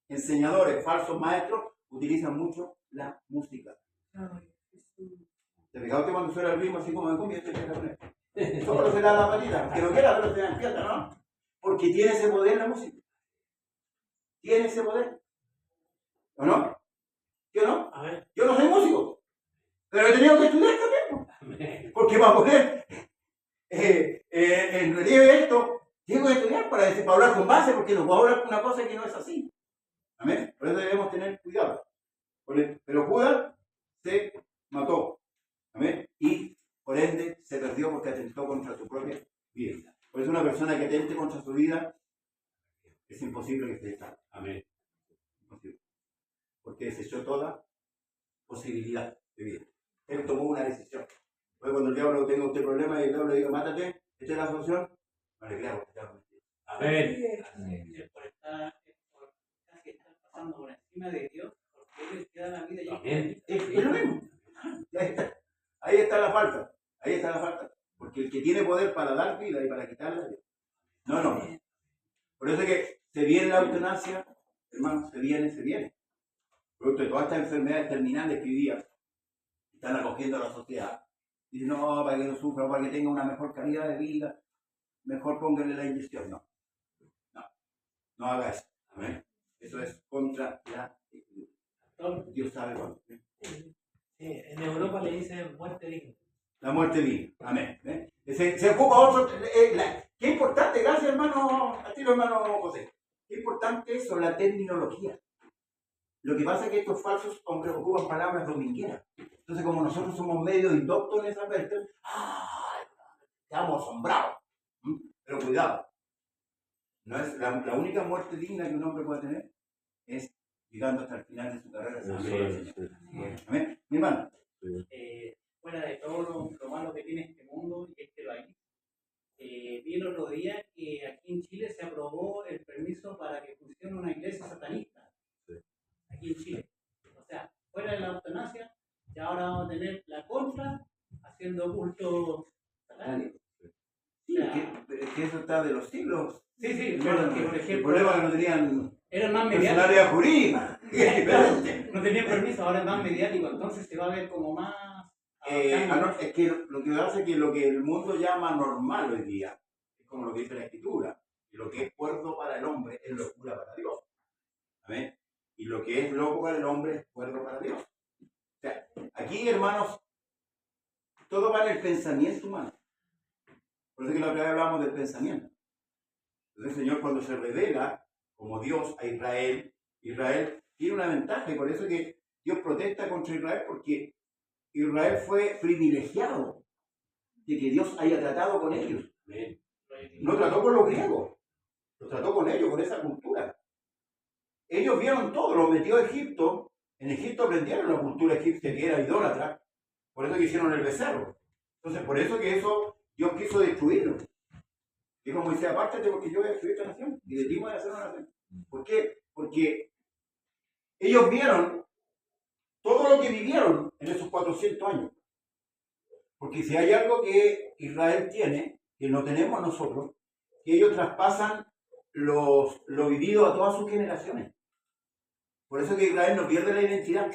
enseñadores, falsos maestros, utilizan mucho la música. ¿Te fijas que cuando suena el ritmo así como de cumbia, solo se da la patita, que no quiera, pero se da en fiesta, ¿no? Porque tiene ese poder la música. Tiene ese poder. ¿O no? ¿Yo no? Amén. Yo no soy músico, pero he tenido que estudiar también. Amén. Porque para poder en relieve esto, tengo que estudiar para hablar con base, porque no puedo hablar con una cosa que no es así. Amén. Por eso debemos tener cuidado. Pero Judas se mató. Amén. Y por ende se perdió porque atentó contra su propia vida. Por eso una persona que atente contra su vida es imposible que esté salvo. Amén. Imposible. Porque desechó toda posibilidad de vida. Él tomó una decisión. Pues cuando el diablo tenga usted problemas y el diablo le diga, mátate, esta es la solución, no le crea porque está metido. Amén. Es por casi estar pasando por encima de Dios, porque Él te da la vida y Amén. Es lo mismo. Ahí está la falta. Ahí está la falta. Porque el que tiene poder para dar vida y para quitarla, no. Por eso es que se viene la eutanasia, hermano, se viene. Producto de todas estas enfermedades terminales que hoy día están acogiendo a la sociedad. Dicen, no, para que no sufra, para que tenga una mejor calidad de vida, mejor póngale la inyección. No haga eso. Amén. Eso es contra la escritura. Dios sabe cuándo. en Europa le dicen muerte digna. La muerte viva. Amén. Se ocupa otro. Qué importante, gracias hermano, a ti hermano José. Qué importante eso, la terminología. Lo que pasa es que estos falsos hombres ocupan palabras domingueras. Entonces, como nosotros somos medio indoctos en esa parte, estamos asombrados. Pero cuidado. No es la única muerte digna que un hombre puede tener es llegando hasta el final de su carrera. Amén. Mi hermano. Fuera de todo lo malo que tiene este mundo y este país, vi el otro día que aquí en Chile se aprobó el permiso para que funcione una iglesia satanista. Aquí en Chile. O sea, fuera de la eutanasia, y ahora vamos a tener la contra haciendo culto satánico. Sí, que eso está de los siglos. Sí, claro, que por El ejemplo, problema es que no tenían era más mediático. personalidad jurídica. Es diferente. No tenía permiso, ahora es más mediático, entonces se va a ver como más. Es que lo que hace que lo que el mundo llama normal hoy día es como lo que dice la escritura. Y lo que es cuerdo para el hombre es locura para Dios. ¿Amén? Y lo que es loco para el hombre es cuerdo para para Dios. O sea, aquí, hermanos, todo va en el pensamiento humano. Por eso que la otra vez hablamos del pensamiento. Entonces el Señor, cuando se revela como Dios a Israel, Israel tiene una ventaja, y por eso que Dios protesta contra Israel, porque Israel fue privilegiado de que Dios haya tratado con ellos. Amén. No trató con los griegos, lo trató con ellos, con esa cultura. Ellos vieron todo, los metió a Egipto. En Egipto aprendieron la cultura egipcia, que era idólatra. Por eso que hicieron el becerro. Entonces, por eso que eso Dios quiso destruirlo. Dijo Moisés, apártate porque yo voy a destruir esta nación. Y de ti voy a hacer una nación. ¿Por qué? Porque ellos vieron todo lo que vivieron en esos 400 años. Porque si hay algo que Israel tiene, que no tenemos nosotros, que ellos traspasan lo vivido a todas sus generaciones. Por eso que Israel no pierde la identidad.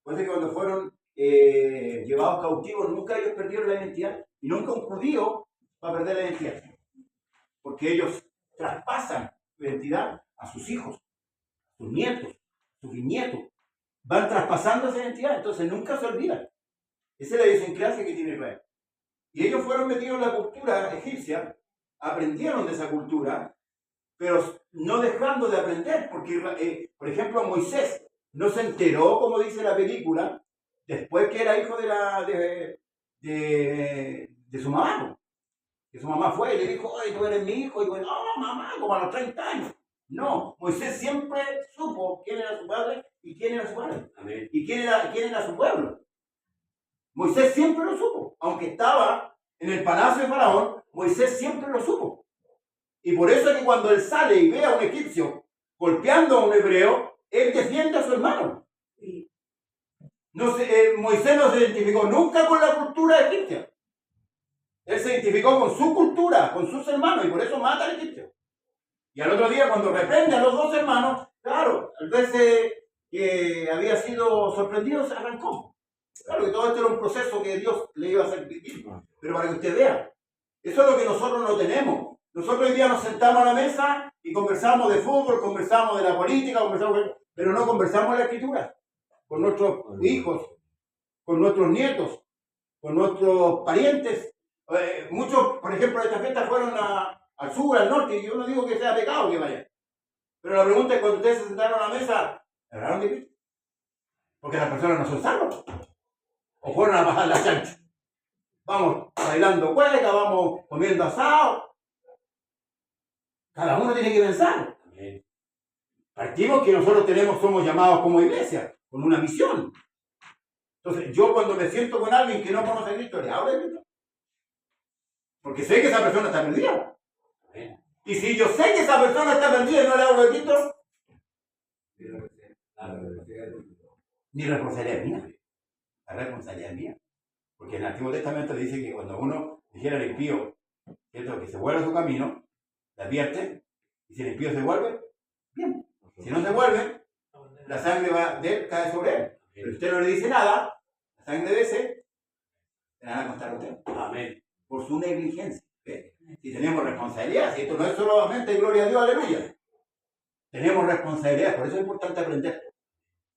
Por eso que cuando fueron llevados cautivos, nunca ellos perdieron la identidad. Y nunca un judío va a perder la identidad. Porque ellos traspasan su identidad a sus hijos, a sus nietos, a sus bisnietos. Van traspasando esa identidad, entonces nunca se olvidan. Esa es la idiosincrasia que tiene Israel. Y ellos fueron metidos en la cultura egipcia, aprendieron de esa cultura, pero no dejando de aprender, porque, por ejemplo, Moisés no se enteró, como dice la película, después que era hijo de su mamá. Que su mamá fue y le dijo, ay, tú eres mi hijo, y dijo, no, mamá, como a los 30 años. No, Moisés siempre supo quién era su padre y quién era su padre. Amén. Y quién era su pueblo. Moisés siempre lo supo. Aunque estaba en el palacio de Faraón, Moisés siempre lo supo. Y por eso es que cuando él sale y ve a un egipcio golpeando a un hebreo, él defiende a su hermano. Moisés no se identificó nunca con la cultura egipcia. Él se identificó con su cultura, con sus hermanos, y por eso mata al egipcio. Y al otro día, cuando reprende a los dos hermanos, claro, al verse que había sido sorprendido, se arrancó. Claro que todo esto era un proceso que Dios le iba a hacer vivir. Pero para que usted vea, eso es lo que nosotros no tenemos. Nosotros hoy día nos sentamos a la mesa y conversamos de fútbol, conversamos de la política, pero no conversamos de la escritura. Con nuestros hijos, con nuestros nietos, con nuestros parientes. Muchos, por ejemplo, de esta fiesta fueron al sur, al norte, y yo no digo que sea pecado que vayan. Pero la pregunta es, cuando ustedes se sentaron a la mesa, ¿hablaron de Cristo? Porque las personas no son salvas. O fueron a pasar la chancha. Vamos bailando cueca, vamos comiendo asado. Cada uno tiene que pensar. Amén. Partimos que nosotros somos llamados como iglesia, con una misión. Entonces, yo cuando me siento con alguien que no conoce a Cristo, le hablo de Cristo. Porque sé que esa persona está perdida. Amén. Y si yo sé que esa persona está perdida y no le hablo de Cristo, mi responsabilidad es mía. La responsabilidad es mía. Porque en el Antiguo Testamento dice que cuando uno dijera al impío, ¿cierto?, que se vuelve a su camino, le advierte, y si el impío se vuelve, bien. Si no se vuelve, la sangre de él cae sobre él. Pero si usted no le dice nada, la sangre de ese, se la van a contar a usted. Amén. Por su negligencia. ¿Ve? Si tenemos responsabilidad, si esto no es solamente gloria a Dios, aleluya. Tenemos responsabilidad, por eso es importante aprender.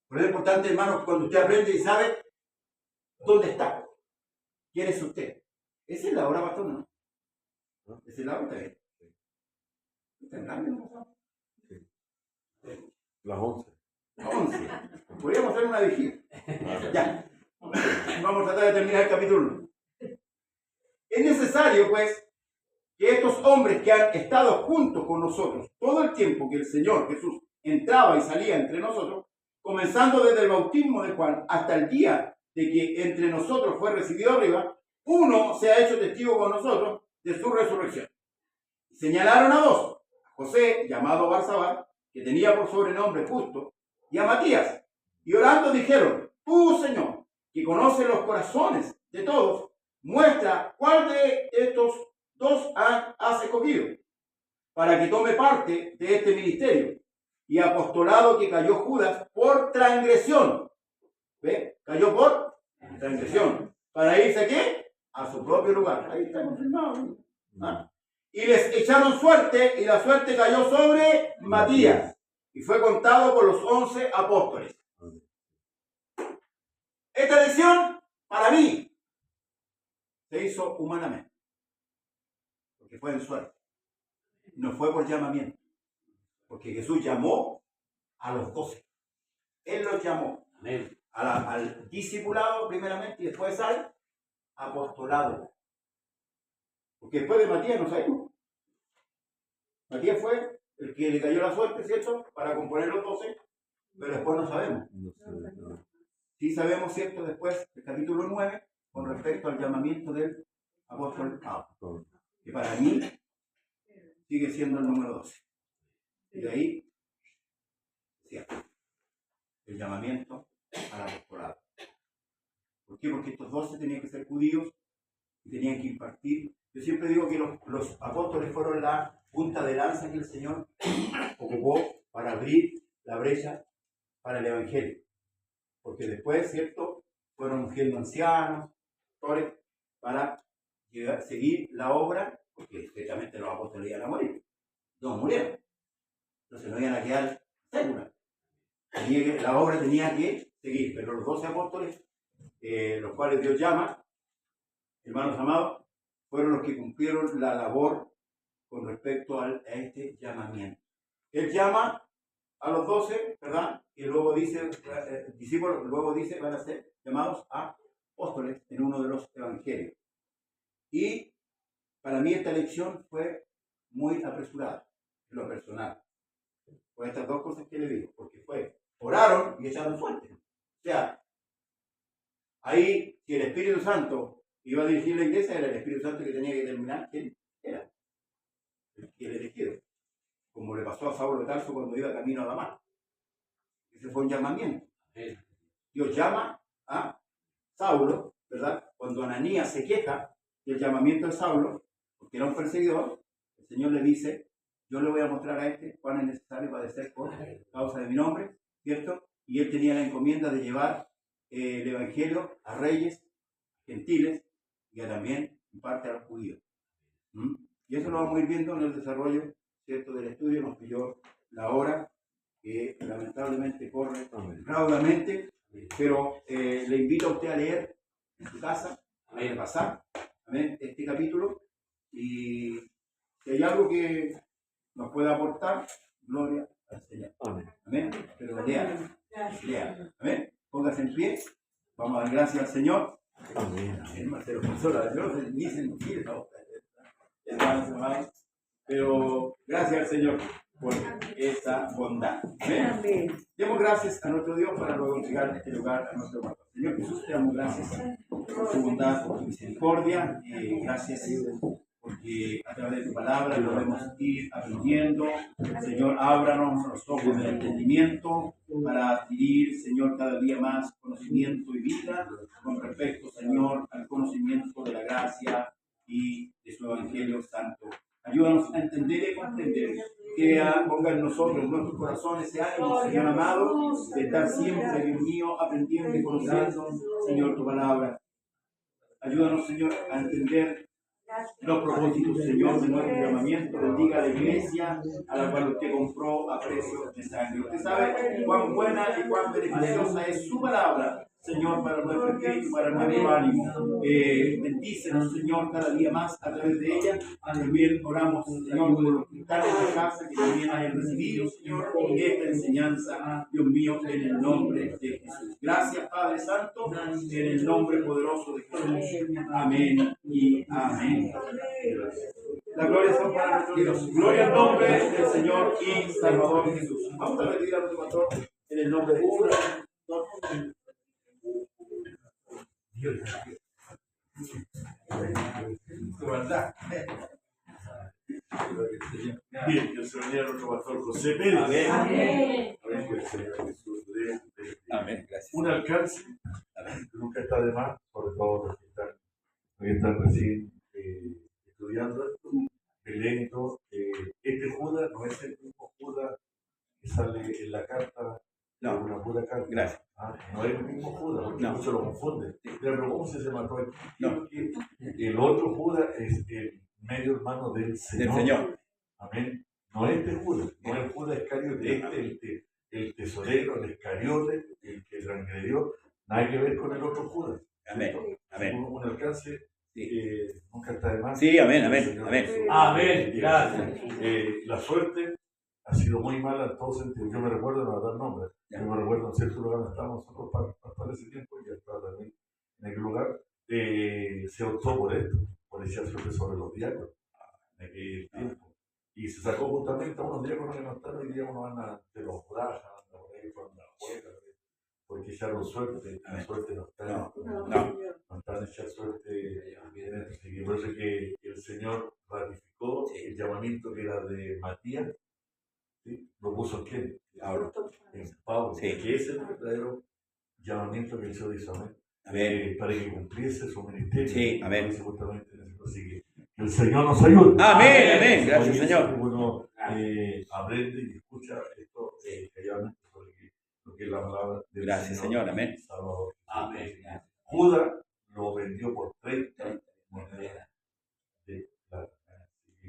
Por eso es importante, hermanos, cuando usted aprende y sabe dónde está, quién es usted. Esa es la hora, pastor, ¿no? Esa es la hora. ¿Está en grande, no? Las 11. 11. Podríamos hacer una vigilia. Ya. Vamos a tratar de terminar el capítulo 1. Es necesario, pues, que estos hombres que han estado juntos con nosotros todo el tiempo que el Señor Jesús entraba y salía entre nosotros, comenzando desde el bautismo de Juan hasta el día de que entre nosotros fue recibido arriba, uno se ha hecho testigo con nosotros de su resurrección. Señalaron a dos, a José, llamado Barsabás, que tenía por sobrenombre Justo, y a Matías, y orando dijeron, tú, Señor, que conoces los corazones de todos, muestra cuál de estos dos has escogido para que tome parte de este ministerio y apostolado que cayó Judas por transgresión. ¿Ve? Cayó por transgresión. ¿Para irse a qué? A su propio lugar. Ahí está confirmado. ¿Ah? Y les echaron suerte, y la suerte cayó sobre Matías, y fue contado con los 11 apóstoles. elección, para mí, se hizo humanamente. Porque fue en suerte. No fue por llamamiento. Porque Jesús llamó a los 12. Él los llamó. Amén. Al discipulado primeramente y después al apostolado. Porque después de Matías no sabemos. Matías fue el que le cayó la suerte, ¿cierto? Para componer los 12, pero después no sabemos. No sé, no. Sí sabemos, ¿cierto? Después del capítulo 9, con respecto al llamamiento del apóstol Pablo, que para mí sigue siendo el número 12. Y de ahí, cierto, el llamamiento al apostolado. ¿Por qué? Porque estos 12 tenían que ser judíos y tenían que impartir. Yo siempre digo que los apóstoles fueron la punta de lanza que el Señor ocupó para abrir la brecha para el Evangelio. Porque después, ¿cierto?, fueron ungiendo ancianos, pastores, para seguir la obra, porque ciertamente los apóstoles iban a morir. No murieron. Entonces no iban a quedar seguros. La obra tenía que seguir, pero los 12 apóstoles, los cuales Dios llama, hermanos amados, fueron los que cumplieron la labor con respecto a este llamamiento. Él llama a los 12, ¿verdad? Y luego dice, discípulos, luego dice, van a ser llamados a apóstoles en uno de los evangelios. Y para mí esta elección fue muy apresurada, en lo personal, por estas dos cosas que le digo, porque oraron y echaron suerte. O sea, ahí, si el Espíritu Santo iba a dirigir la iglesia, era el Espíritu Santo que tenía que determinar quién era el elegido, como le pasó a Saulo de Tarso cuando iba camino a Damasco. Ese fue un llamamiento. Dios llama a Saulo, ¿verdad? Cuando Ananías se queja del llamamiento de Saulo, porque era un perseguidor, el Señor le dice: yo le voy a mostrar a este cuán es necesario padecer por causa de mi nombre, ¿cierto? Y él tenía la encomienda de llevar el Evangelio a reyes, gentiles, y también en parte a los judíos. Y eso lo vamos a ir viendo en el desarrollo, ¿cierto?, del estudio. Nos pilló la hora, que lamentablemente corre raudamente, pero le invito a usted a leer en su casa, a repasar, amén, este capítulo, y si hay algo que nos pueda aportar, gloria al Señor. Amén. Pero lean. Amén. Póngase en pie. Vamos a dar gracias al Señor. Amén. Marcelo, profesora, yo no sé ni sentir, ¿no? Pero gracias al Señor por esa bondad. Amén. Demos gracias a nuestro Dios para luego entregar este lugar a nuestro hermano. Señor Jesús, te damos gracias por su bondad, por tu misericordia. Gracias, porque a través de tu palabra lo podemos ir aprendiendo. Señor, ábranos los ojos del entendimiento para adquirir, Señor, cada día más conocimiento y vida con respecto, Señor, al conocimiento de la gracia y de su Evangelio Santo. Ayúdanos a entender y comprender, que ponga en nosotros, en nuestros corazones, ese ánimo, Señor amado, de estar siempre, Dios mío, aprendiendo y conociendo, Señor, tu palabra. Ayúdanos, Señor, a entender los propósitos, Señor, de nuestro llamamiento. Bendiga a la iglesia a la cual usted compró a precio de sangre. Usted sabe cuán buena y cuán beneficiosa es su palabra, Señor, para nuestro espíritu, para nuestro ánimo. Bendícenos, Señor, cada día más a través de ella. También oramos, Señor, por los cristales de casa que también hayan recibido, Señor, esta enseñanza, Dios mío, en el nombre de Jesús. Gracias, Padre Santo, en el nombre poderoso de Jesús. Amén y amén. La gloria es para nuestro Dios. Gloria al nombre del Señor y Salvador Jesús. Vamos a pedir a nuestro pastor en el nombre de Jesús. Tu verdad. Bien, que el Señor sea nuestro pastor José Pérez. Amén. Amén. Que el Señor Jesús dé Amén. Gracias. un alcance. Nunca está de más, sobre todo los que están recién estudiando esto. Lento, este Judas no es el mismo Judas que sale en la carta. No, una pura carta. Gracias. No es el mismo Judas, porque No. muchos lo confunden. Pero ¿cómo se mató aquí? No. El otro Judas es el medio hermano del Señor. Del Señor. Amén. No este Judas, no el Judas Iscariote, el tesorero, el Iscariote, el que transgredió, nada que ver con el otro Judas. Amén. Amén. Un alcance nunca está de más. Sí, amén, amén, Señor amén. Jesús. Amén. Gracias. La suerte ha sido muy mala en todo sentido. Yo me recuerdo, no voy a dar nombres, yo me recuerdo en cierto lugar donde estábamos nosotros para ese tiempo, y estaba también en aquel lugar, se optó por esto, por echar suerte sobre los diáconos en aquel tiempo. Y se sacó justamente a unos diáconos que no están hoy día, uno anda de los brajas, anda por ahí, por la juega, porque echaron suerte, la suerte no está. No están echar suerte. Así que por eso que el Señor ratificó el llamamiento que era de Matías, ¿sí? Lo puso en quién? En Pablo, Sí. que es el verdadero llamamiento que el Señor hizo, amén. Amén. Para que cumpliese su ministerio. Sí, amén. Justamente en eso. Así que el Señor nos ayude. Amén, amén. Gracias, Oye, Señor. Uno aprende y escucha esto calladamente sobre lo que es la palabra del Gracias, Señor. Amén. Salvador. Amén. Judas lo vendió por 30 monedas de plata. Así que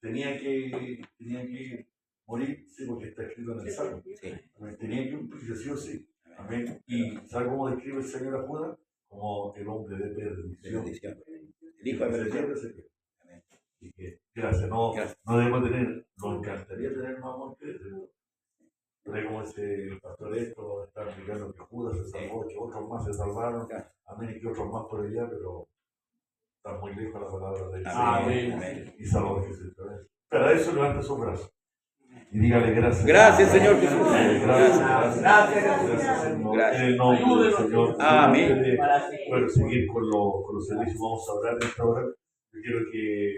tenía que morir, sí, porque está escrito en el Salmo. Sí. Tenía que cumplirse sí o sí. Amén. ¿Y sabe cómo describe el Señor a Judas? Como el hombre de perdición. Bendición. El hijo de perdición. Amén. Así que, gracias. No debemos tener, nos encantaría tener más amor que ese. Pero como ese el pastor esto está explicando que Judas se salvó, que otros más se salvaron, amén, y que otros más por allá, pero está muy lejos la palabra de Dios. Amén. Amén. Y salvó a Jesús. Para eso levante sus brazos y dígale gracias. Gracias, Señor Jesús. Gracias, Señor. Gracias. En el nombre del Señor. Amén. Bueno, seguir con los servicios, vamos a orar en esta hora. Yo quiero que